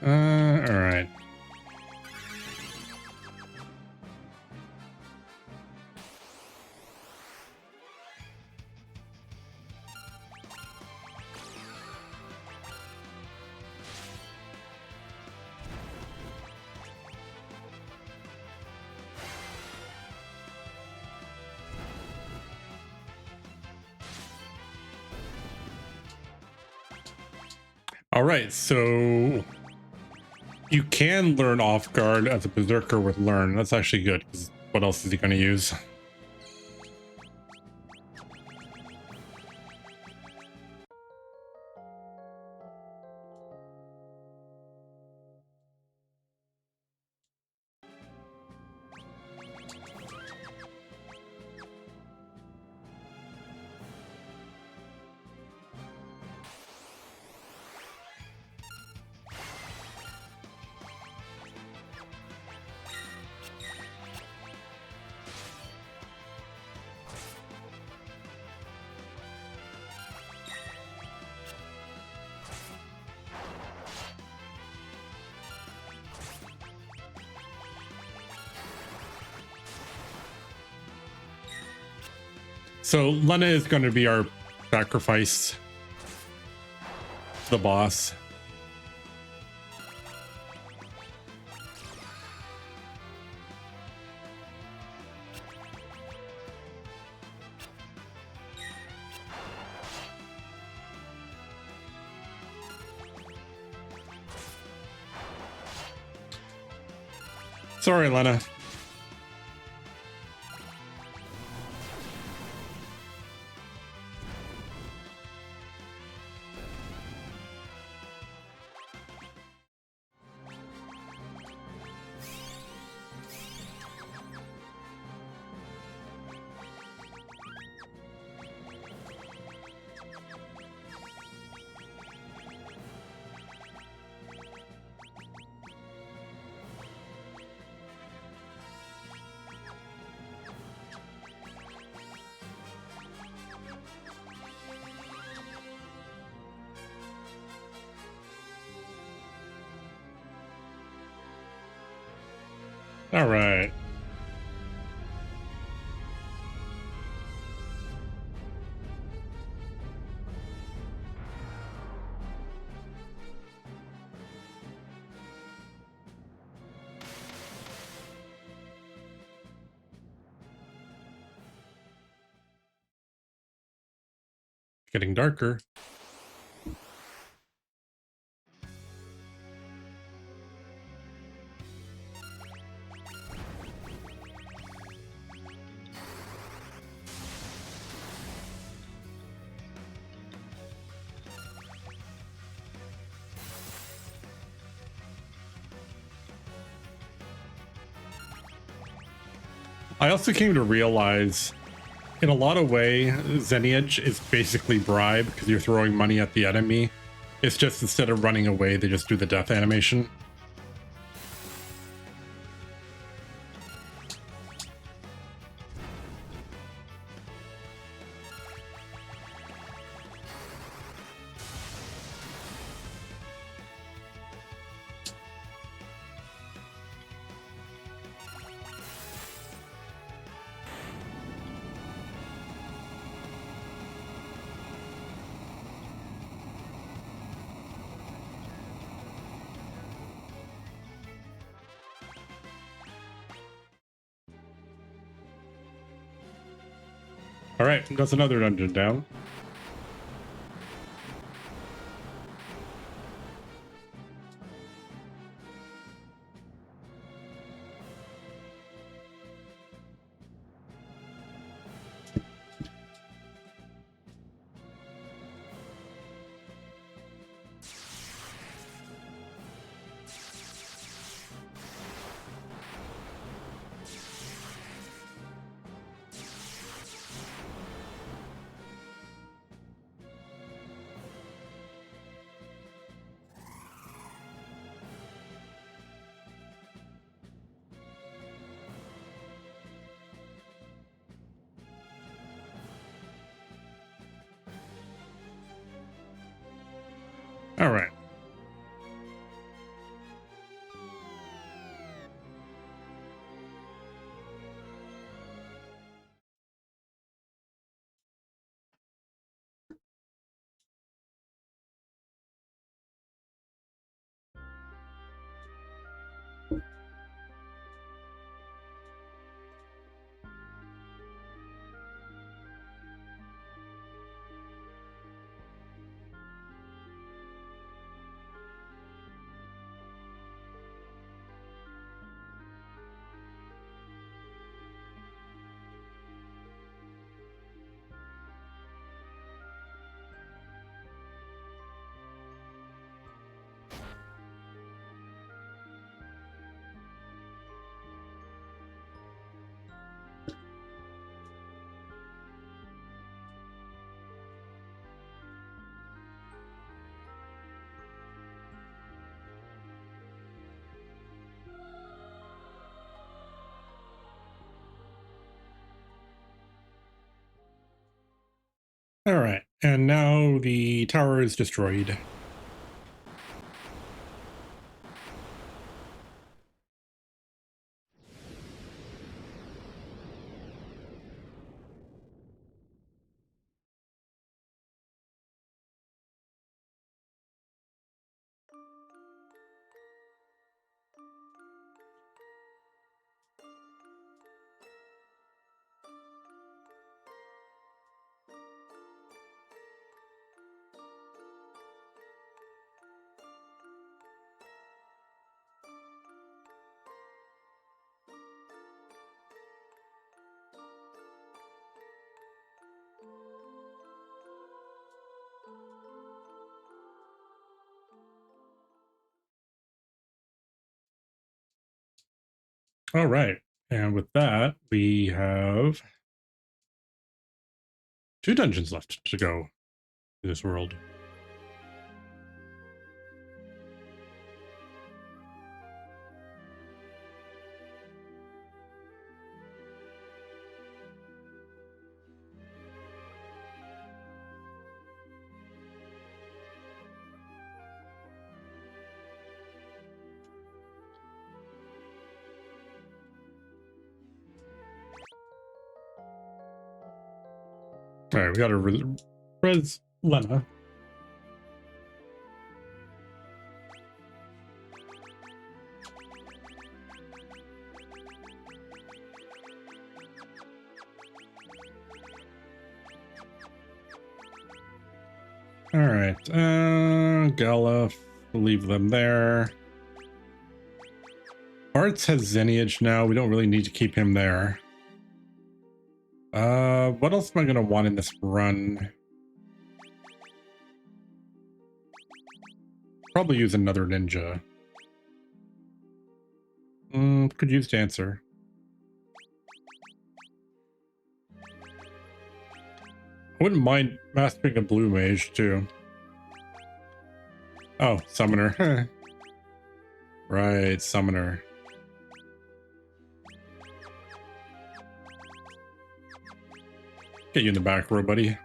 All right. All right, so you can learn off guard as a berserker with learn. That's actually good, because what else is he going to use? So Lena is going to be our sacrifice to the boss. Sorry, Lena. All right. Getting darker. I also came to realize, in a lot of ways, Xeniage is basically bribe because you're throwing money at the enemy. It's just instead of running away, they just do the death animation. All right, that's another dungeon down. All right. All right, and now the tower is destroyed. All right, and with that, we have 2 dungeons left to go in this world. All right, we got to res Lena. All right, Gala, we'll leave them there. Arts has Zenage now. We don't really need to keep him there. What else am I gonna want in this run? Probably use another ninja. Could use Dancer. I wouldn't mind mastering a blue mage too. Oh, summoner. Right, summoner. Get you in the back row, buddy.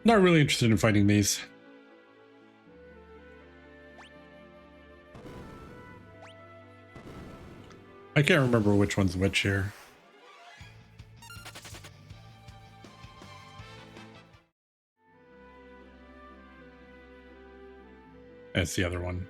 Not really interested in fighting these. I can't remember which one's which here. That's the other one.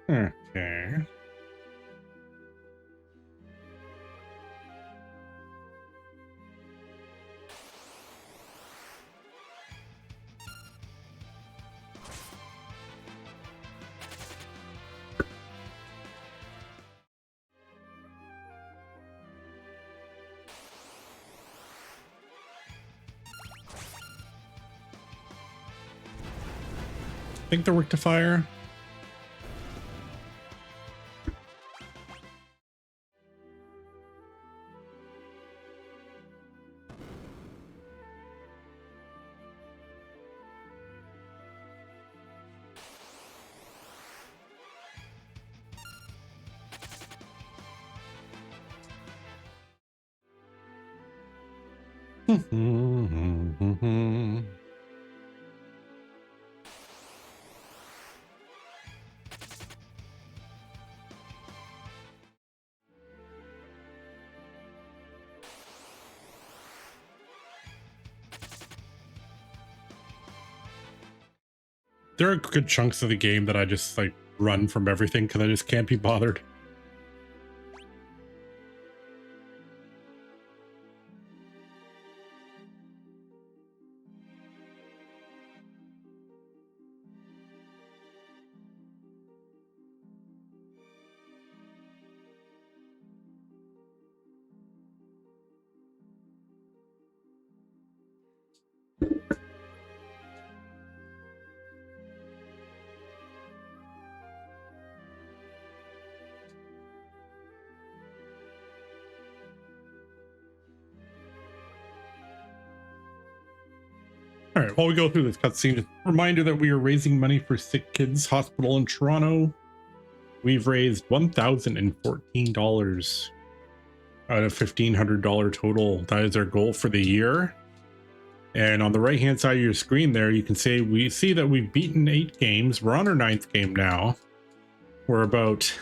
Okay. I think they're weak to fire. there are good chunks of the game that I just like run from everything because I just can't be bothered. All right, while we go through this cutscene, reminder that we are raising money for Sick Kids Hospital in Toronto. We've raised $1,014 out of $1,500 total. That is our goal for the year. And on the right hand side of your screen there, you can see we see that we've beaten 8 games. We're on our 9th game now. We're about,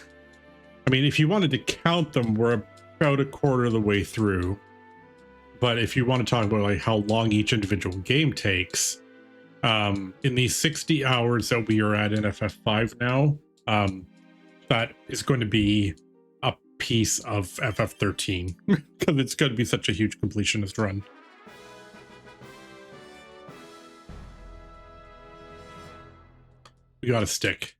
I mean, if you wanted to count them, we're about a quarter of the way through. But if you want to talk about like how long each individual game takes, in these 60 hours that we are at in FF5 now, that is going to be a piece of FF13 because it's going to be such a huge completionist run. We got a stick.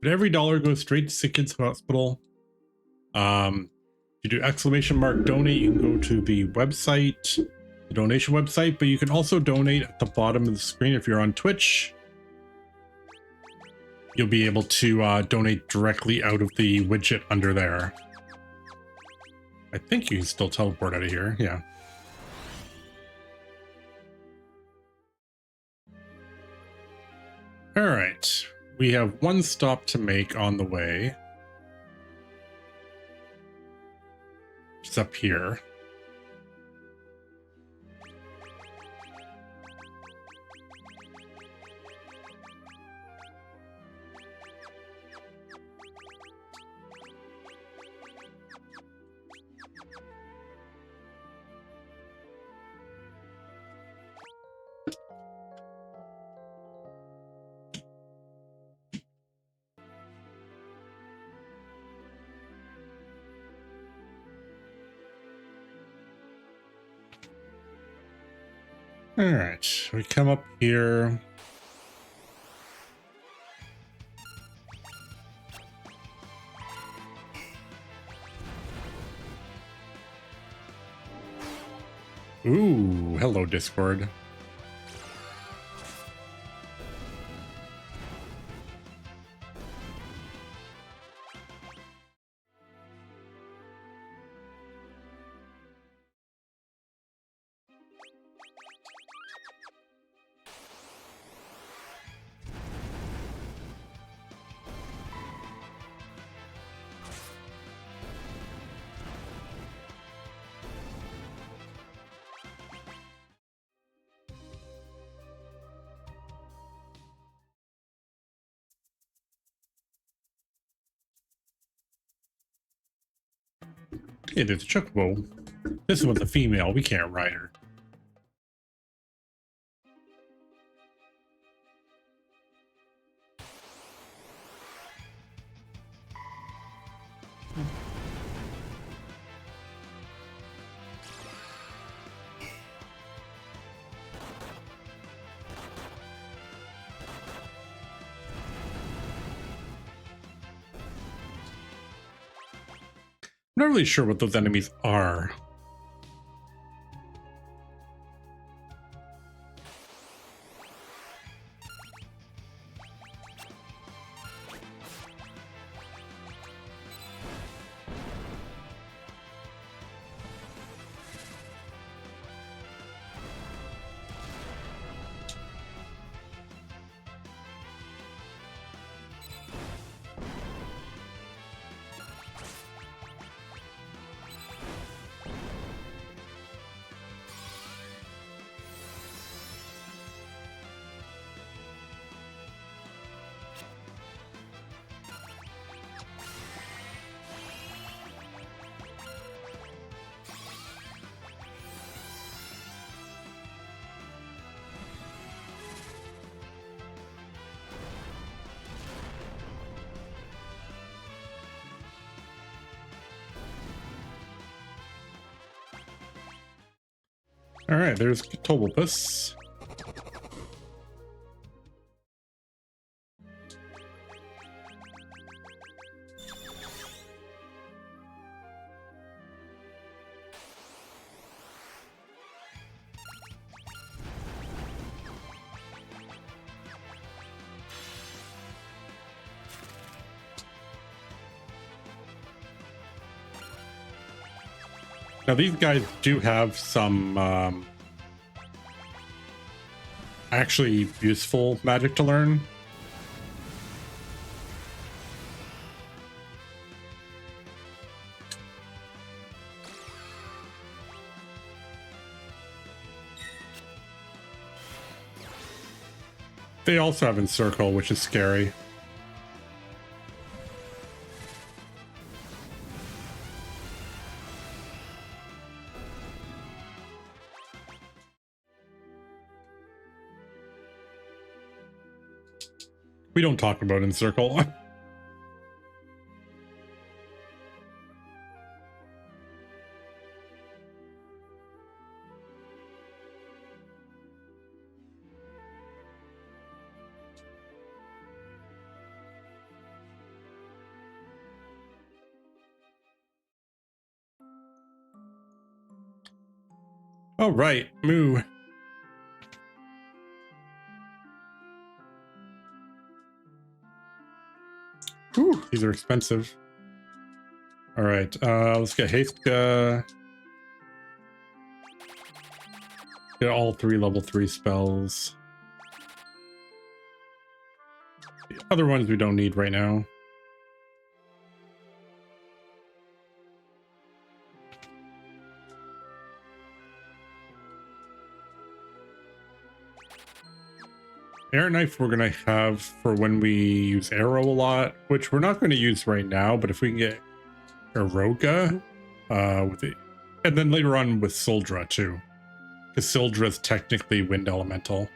But every dollar goes straight to Sick Kids Hospital. You do !donate, you can go to the website, the donation website, but you can also donate at the bottom of the screen. If you're on Twitch, you'll be able to donate directly out of the widget under there. I think you can still teleport out of here. Yeah. All right. We have one stop to make on the way. It's up here. All right, we come up here. Ooh, hello, Discord. Hey, there's a chocobo. This one's a female. We can't ride her. I'm not really sure what those enemies are. All right, there's Tobulpus. Now these guys do have some actually useful magic to learn. They also have Encircle, which is scary. We don't talk about Encircle. All right, Moo. Whew, these are expensive. All right, let's get haste. Get all 3 level 3 spells. The other ones we don't need right now. Air knife we're gonna have for when we use arrow a lot, which we're not going to use right now, but if we can get Eroga with it, and then later on with Sildra too, because Sildra is technically wind elemental.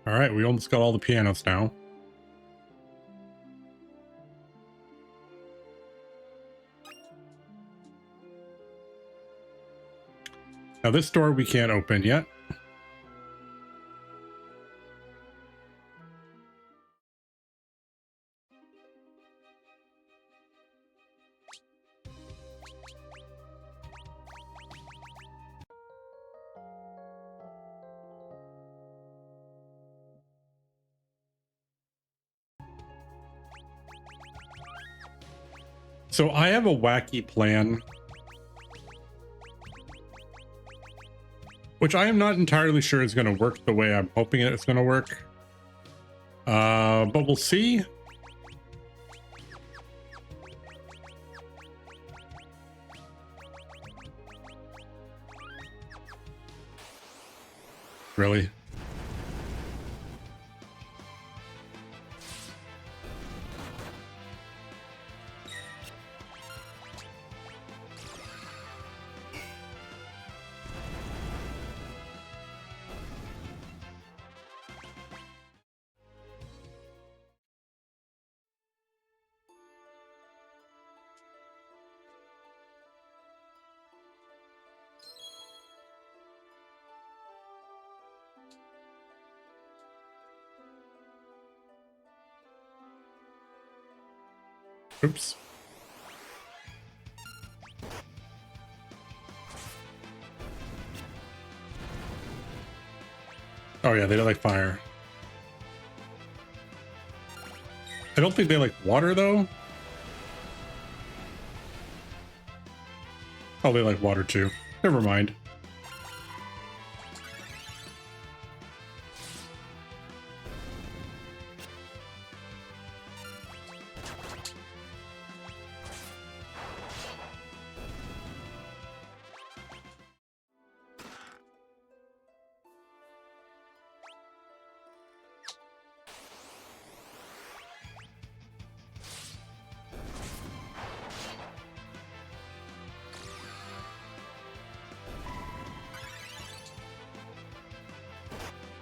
All right, we almost got all the pianos now. Now this door we can't open yet. So I have a wacky plan, which I am not entirely sure is going to work the way I'm hoping it's going to work. But we'll see. Really? Oops. Oh yeah, they don't like fire. I don't think they like water though. Oh, they like water too. Never mind.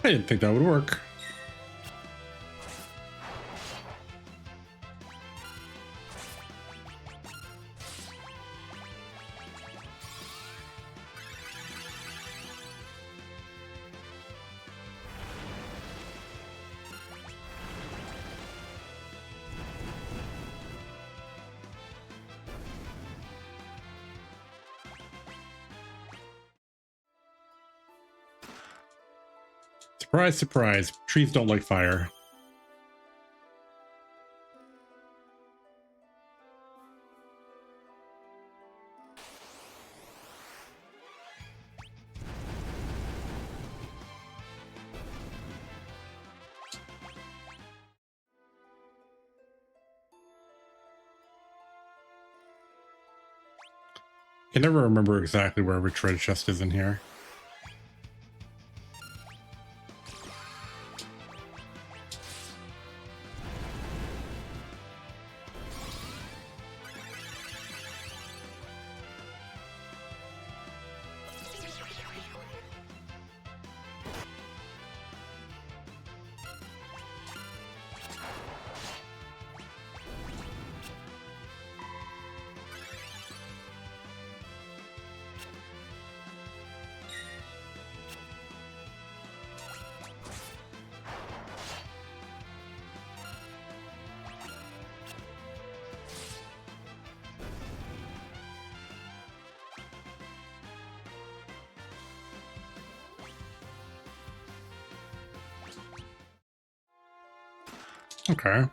I didn't think that would work. Surprise, surprise. Trees don't like fire. I can never remember exactly where every treasure chest is in here. Okay.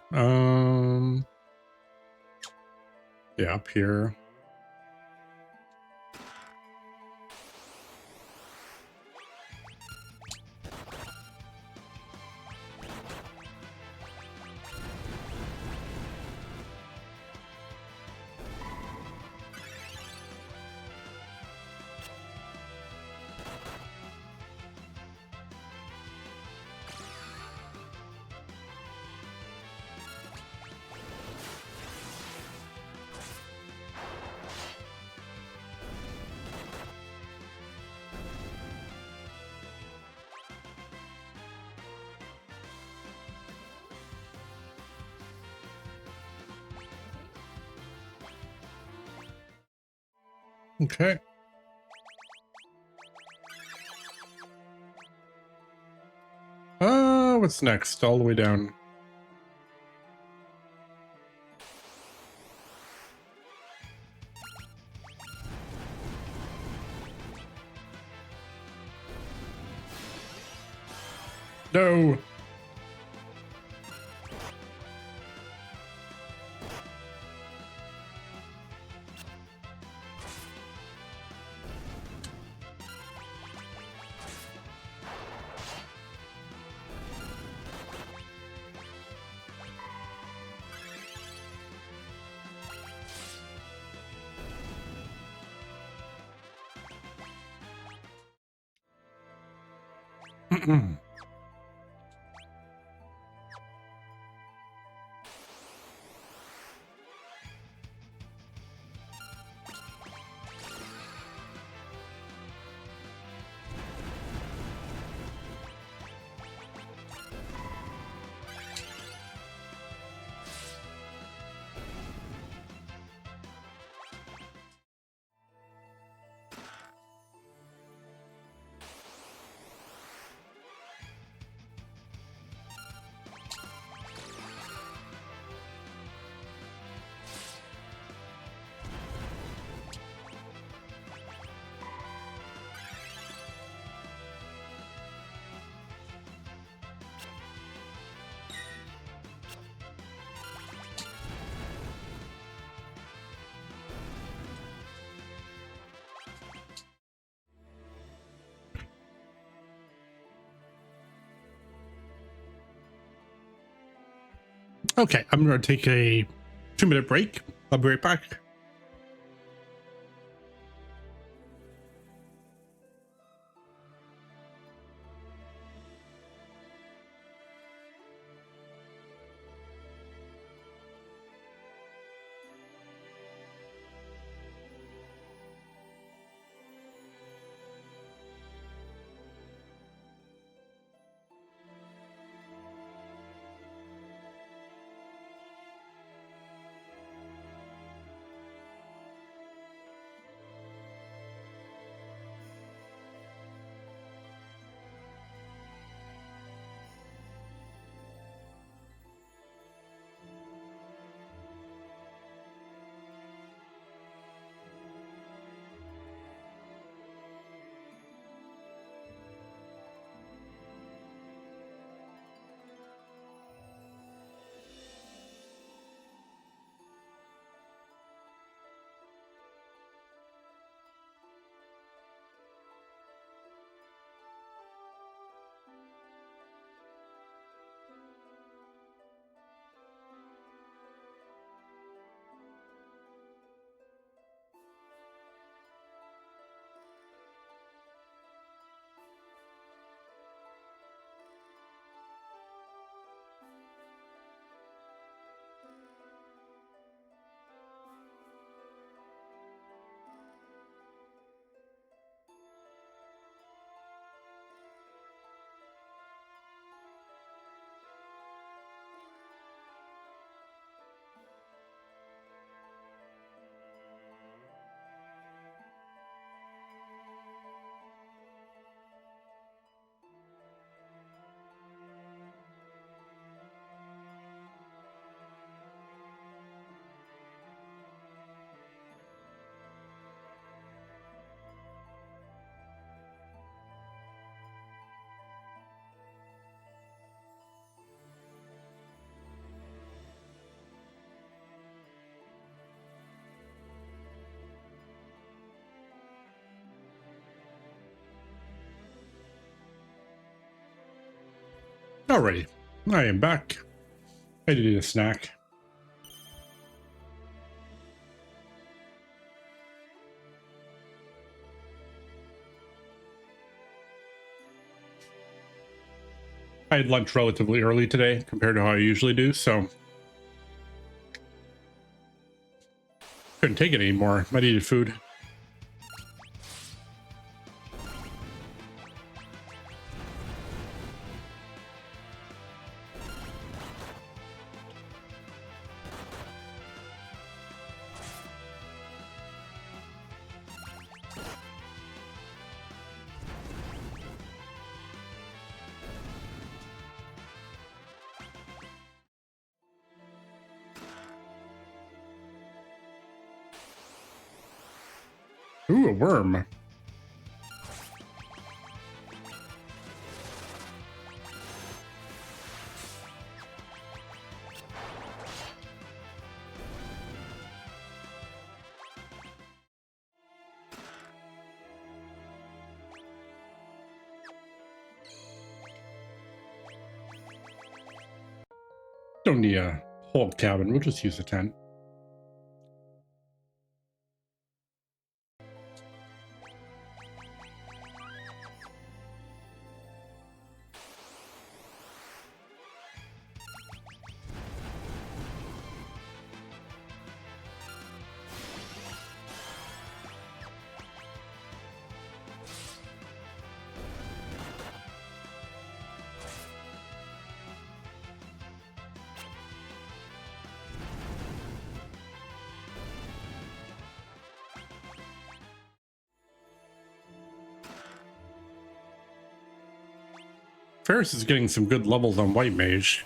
Yeah, up here. Okay. What's next? All the way down. No. Okay, I'm going to take a 2-minute break. I'll be right back. Alrighty, I am back. I did eat a snack. I had lunch relatively early today compared to how I usually do, so couldn't take it anymore. I needed food. Ooh, a worm. Don't need a whole cabin. We'll just use a tent. Ferris is getting some good levels on White Mage.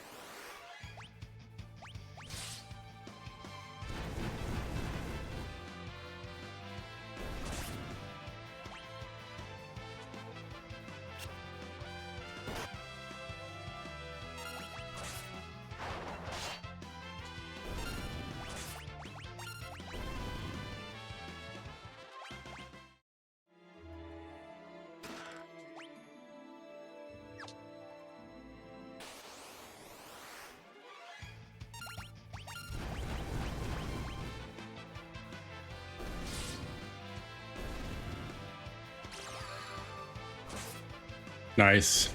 Nice.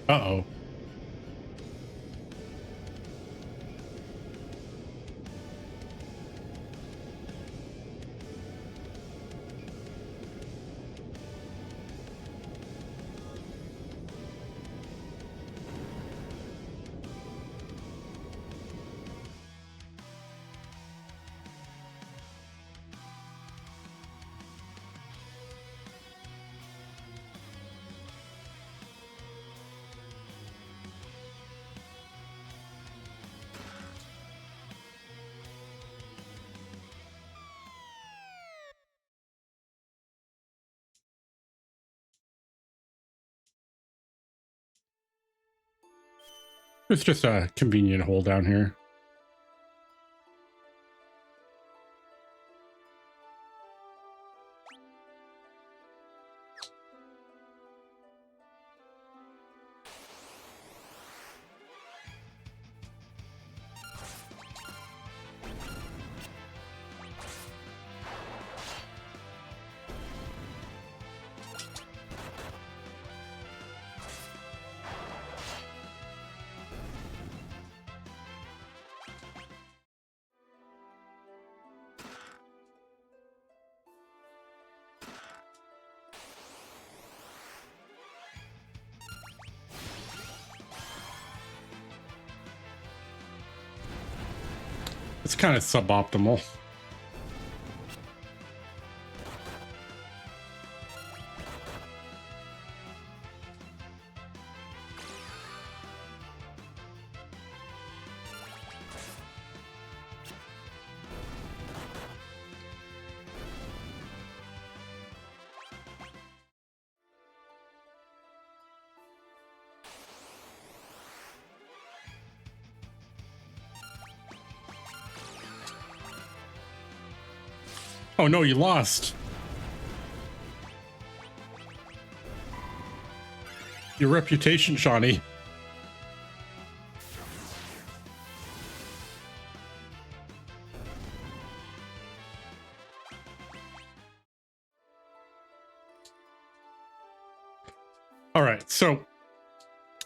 Uh-oh. It's just a convenient hole down here. It's kind of suboptimal. Oh no, you lost. Your reputation, Shawnee. All right, so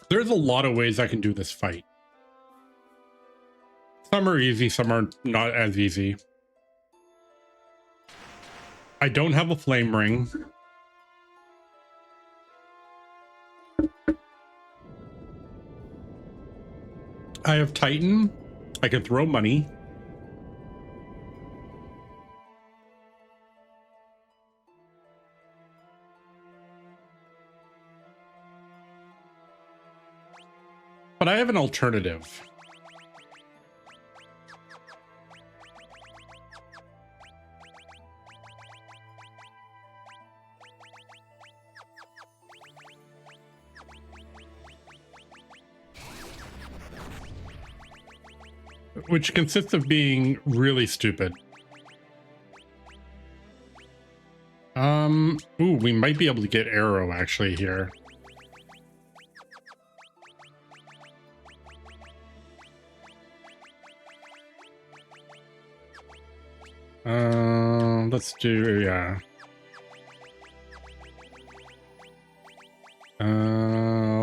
there's a lot of ways I can do this fight. Some are easy, some are not as easy. I don't have a flame ring. I have Titan. I can throw money. But I have an alternative. Which consists of being really stupid. Ooh, we might be able to get arrow actually here. Let's do, yeah.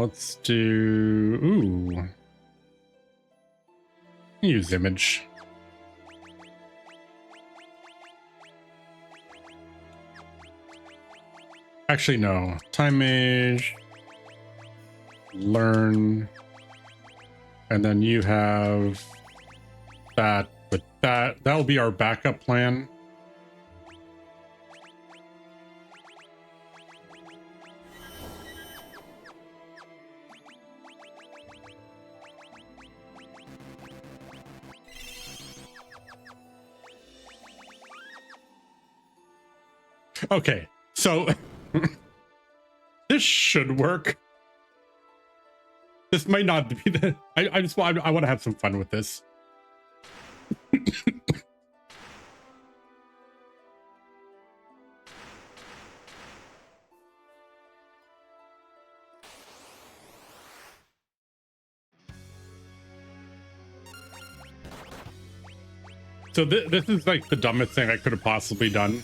Let's do, ooh. Use image. Actually, no. Time mage. Learn. And then you have that, but that'll be our backup plan. Okay, so this should work. This might not be the. I just want. I want to have some fun with this. So this is like the dumbest thing I could have possibly done.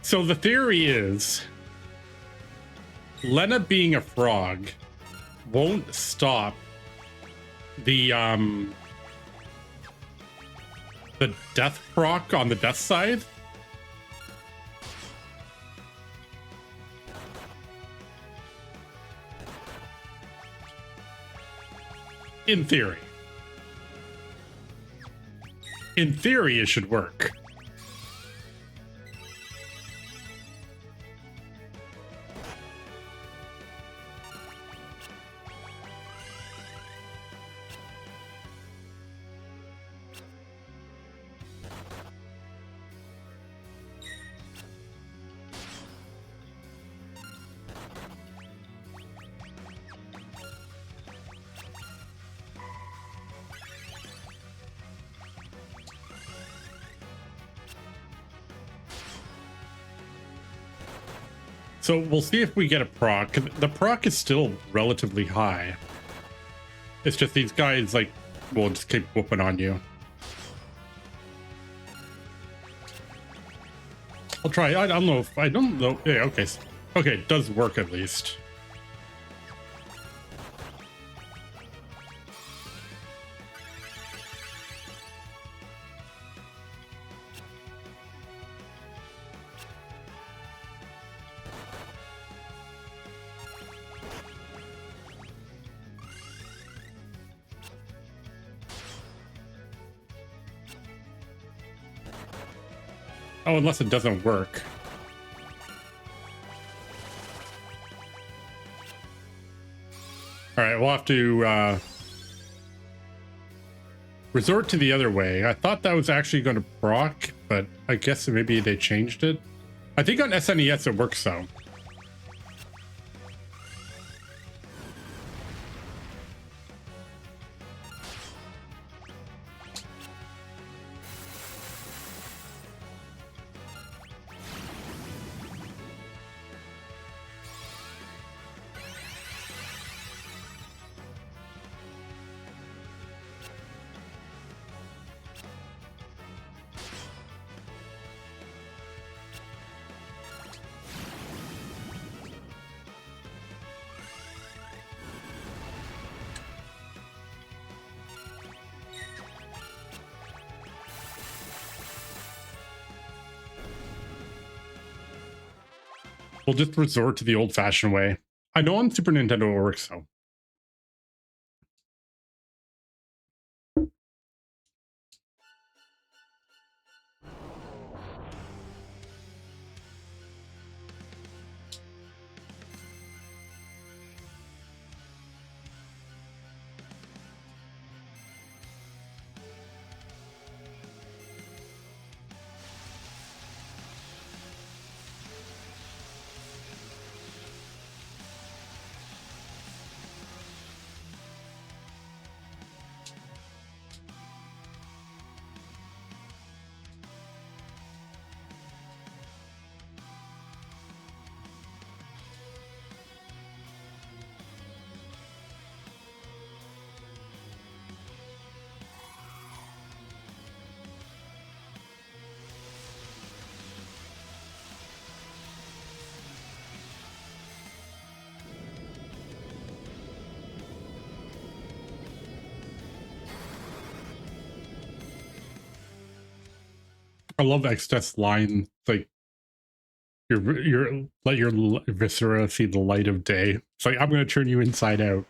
So the theory is Lena being a frog won't stop the death proc on the death side. In theory. In theory, it should work. So we'll see if we get a proc. The proc is still relatively high. It's just these guys, like, will just keep whooping on you. I'll try. I don't know if I don't know. Yeah, okay. Okay, it does work at least. Oh, unless it doesn't work. All right, we'll have to resort to the other way. I thought that was actually going to proc, but I guess maybe they changed it. I think on SNES it works though. We'll just resort to the old-fashioned way. I know on Super Nintendo it works though. I love Extess line, like let your viscera see the light of day. It's like, I'm going to turn you inside out.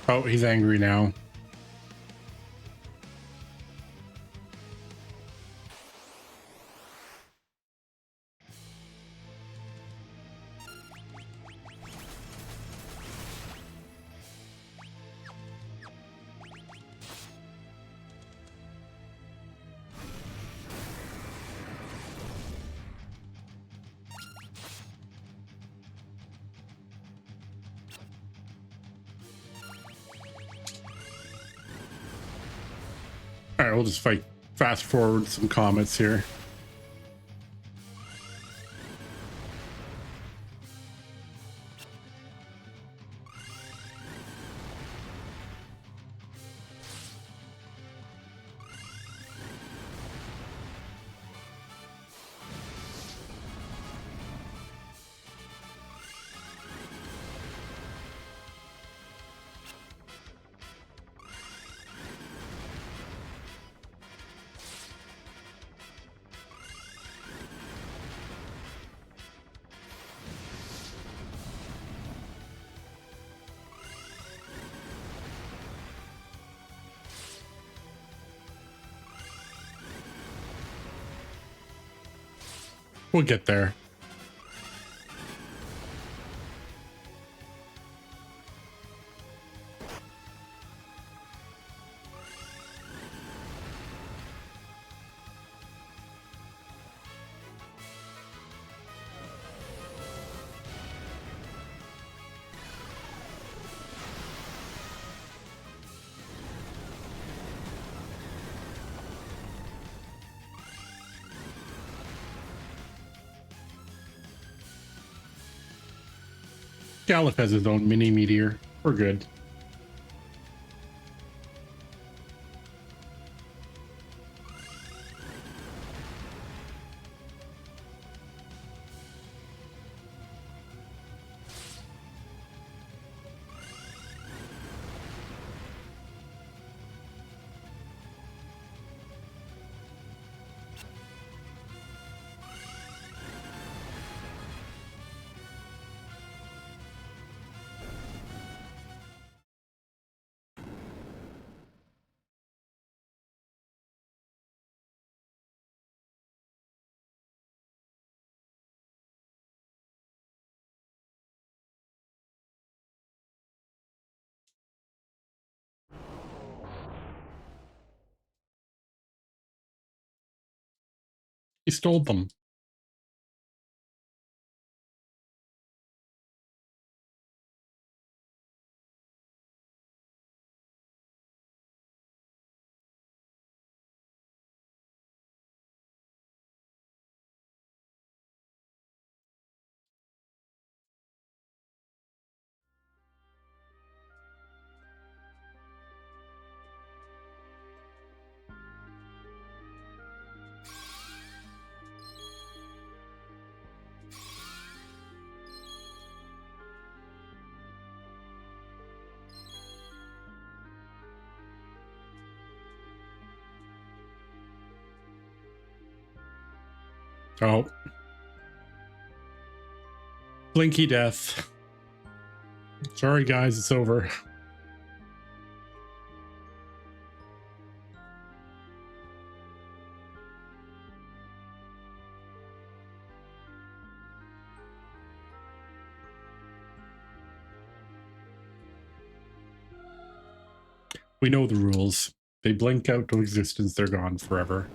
Oh, he's angry now. All right, we'll just fight fast forward some comments here. We'll get there. Galif has his own mini meteor. We're good. He stole them. Oh. Blinky death. Sorry, guys, it's over. We know the rules. They blink out to existence, they're gone forever.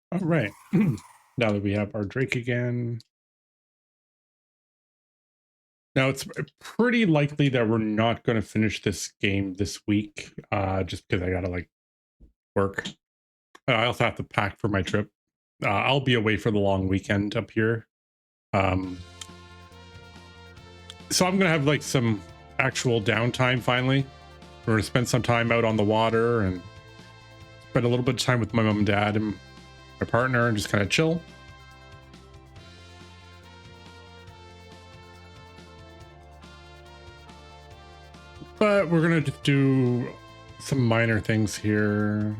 All right. Now that we have our Drake again. Now, it's pretty likely that we're not going to finish this game this week, just because I got to, like, work. I also have to pack for my trip. I'll be away for the long weekend up here. So I'm going to have, like, some actual downtime finally. We're going to spend some time out on the water and spend a little bit of time with my mom and dad and my partner and just kind of chill. But we're going to do some minor things here.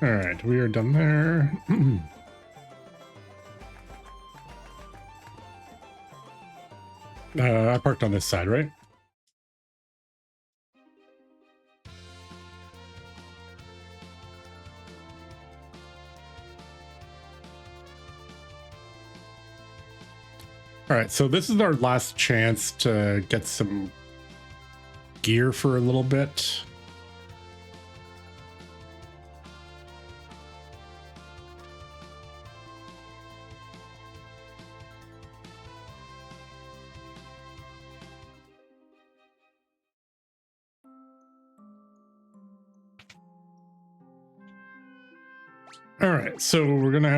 All right, we are done there. I parked on this side, right? All right, so this is our last chance to get some gear for a little bit. All right, so we're gonna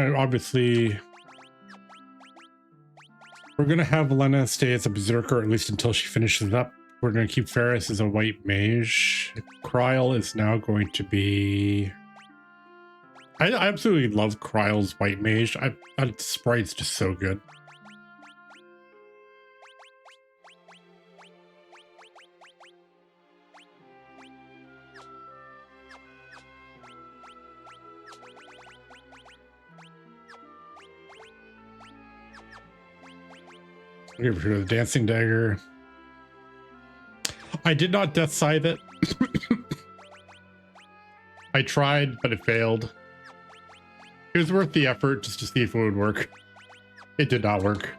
have Lena stay as a berserker, at least until she finishes up. We're gonna keep Ferris as a white mage. Kryl is now going to be... I absolutely love Kryl's white mage. That sprite's just so good. Give her the dancing dagger. I did not death scythe it. I tried, but it failed. It was worth the effort just to see if it would work. It did not work.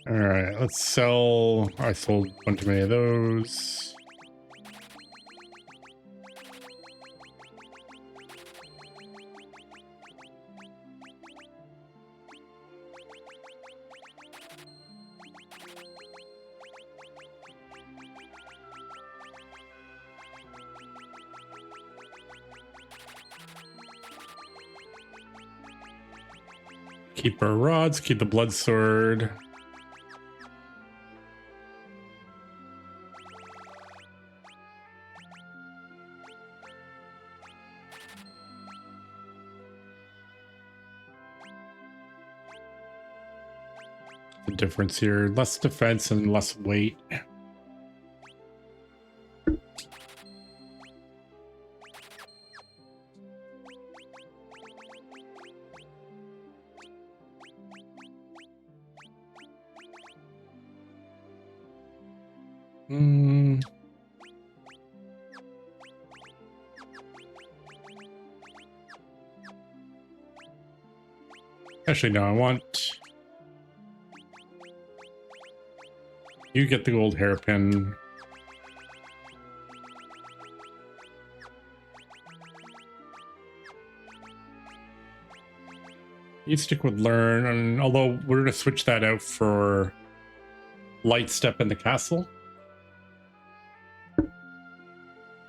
All right, let's sell. I sold one too many of those. Keep our rods, keep the blood sword. The difference here, less defense and less weight. Actually, no, I want... You get the gold hairpin. You stick with learn, and although we're going to switch that out for light step in the castle.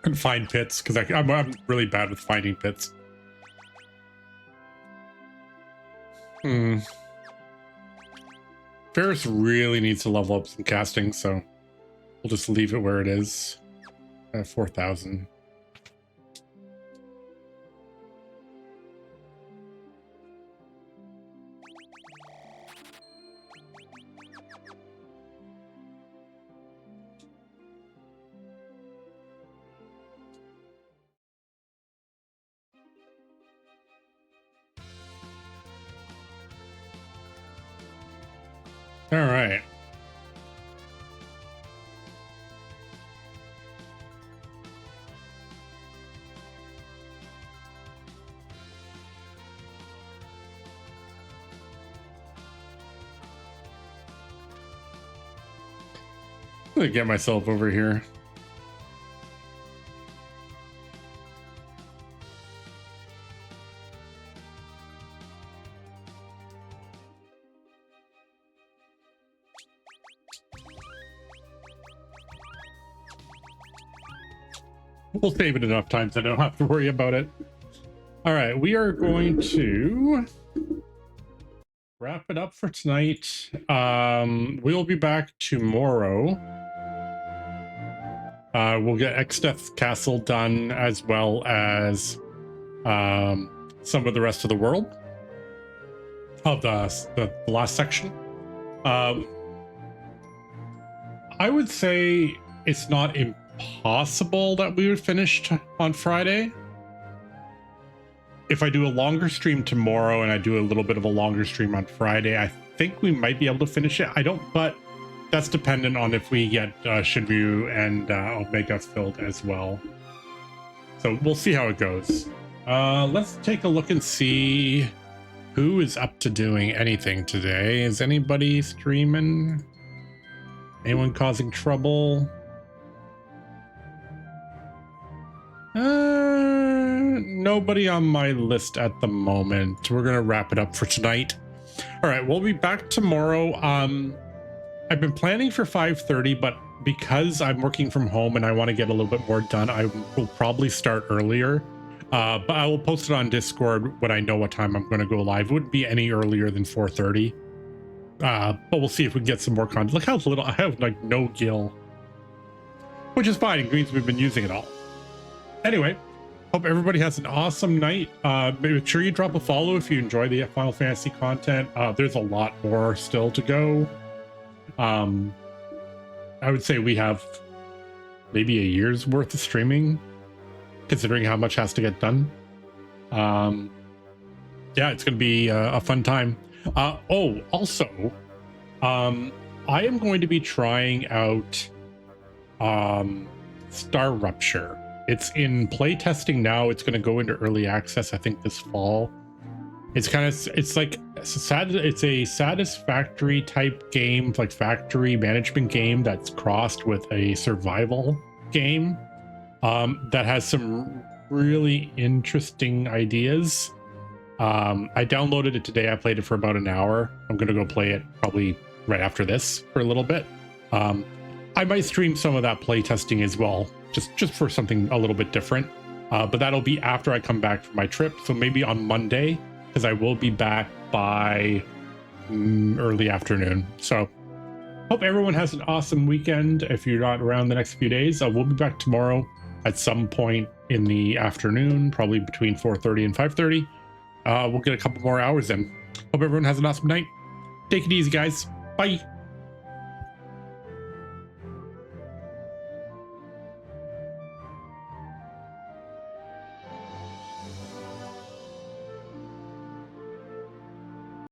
And find pits, because I'm really bad with finding pits. Ferris really needs to level up some casting, so we'll just leave it where it is at 4,000. All right. I'm gonna get myself over here. We'll save it enough times I don't have to worry about it. All right, we are going to wrap it up for tonight. We'll be back tomorrow. We'll get Exdeath Castle done, as well as some of the rest of the world of the last section. I would say it's not impossible that we would finish on Friday. If I do a longer stream tomorrow and I do a little bit of a longer stream on Friday, I think we might be able to finish it. I don't, but that's dependent on if we get Shinryu and Omega filled as well. So we'll see how it goes. Let's take a look and see who is up to doing anything today. Is anybody streaming? Anyone causing trouble? Nobody on my list at the moment. We're gonna wrap it up for tonight. All right, we'll be back tomorrow. I've been planning for 5:30, but because I'm working from home and I want to get a little bit more done, I will probably start earlier. But I will post it on Discord when I know what time I'm going to go live. It wouldn't be any earlier than 4:30. But we'll see if we can get some more content. Look how little I have, like no gil, which is fine. It means we've been using it all. Anyway, hope everybody has an awesome night. Make sure you drop a follow if you enjoy the Final Fantasy content. There's a lot more still to go. I would say we have maybe a year's worth of streaming, considering how much has to get done. Yeah, it's going to be a fun time. Also, I am going to be trying out Star Rupture. It's in play testing now. It's going to go into early access, I think, this fall. It's like it's a satisfactory type game, like factory management game that's crossed with a survival game that has some really interesting ideas. I downloaded it today. I played it for about an hour. I'm going to go play it probably right after this for a little bit. I might stream some of that play testing as well, just for something a little bit different. But that'll be after I come back from my trip. So maybe on Monday, because I will be back by early afternoon. So hope everyone has an awesome weekend. If you're not around the next few days, we'll be back tomorrow at some point in the afternoon, probably between 4:30 and 5:30. We'll get a couple more hours in. Hope everyone has an awesome night. Take it easy, guys. Bye.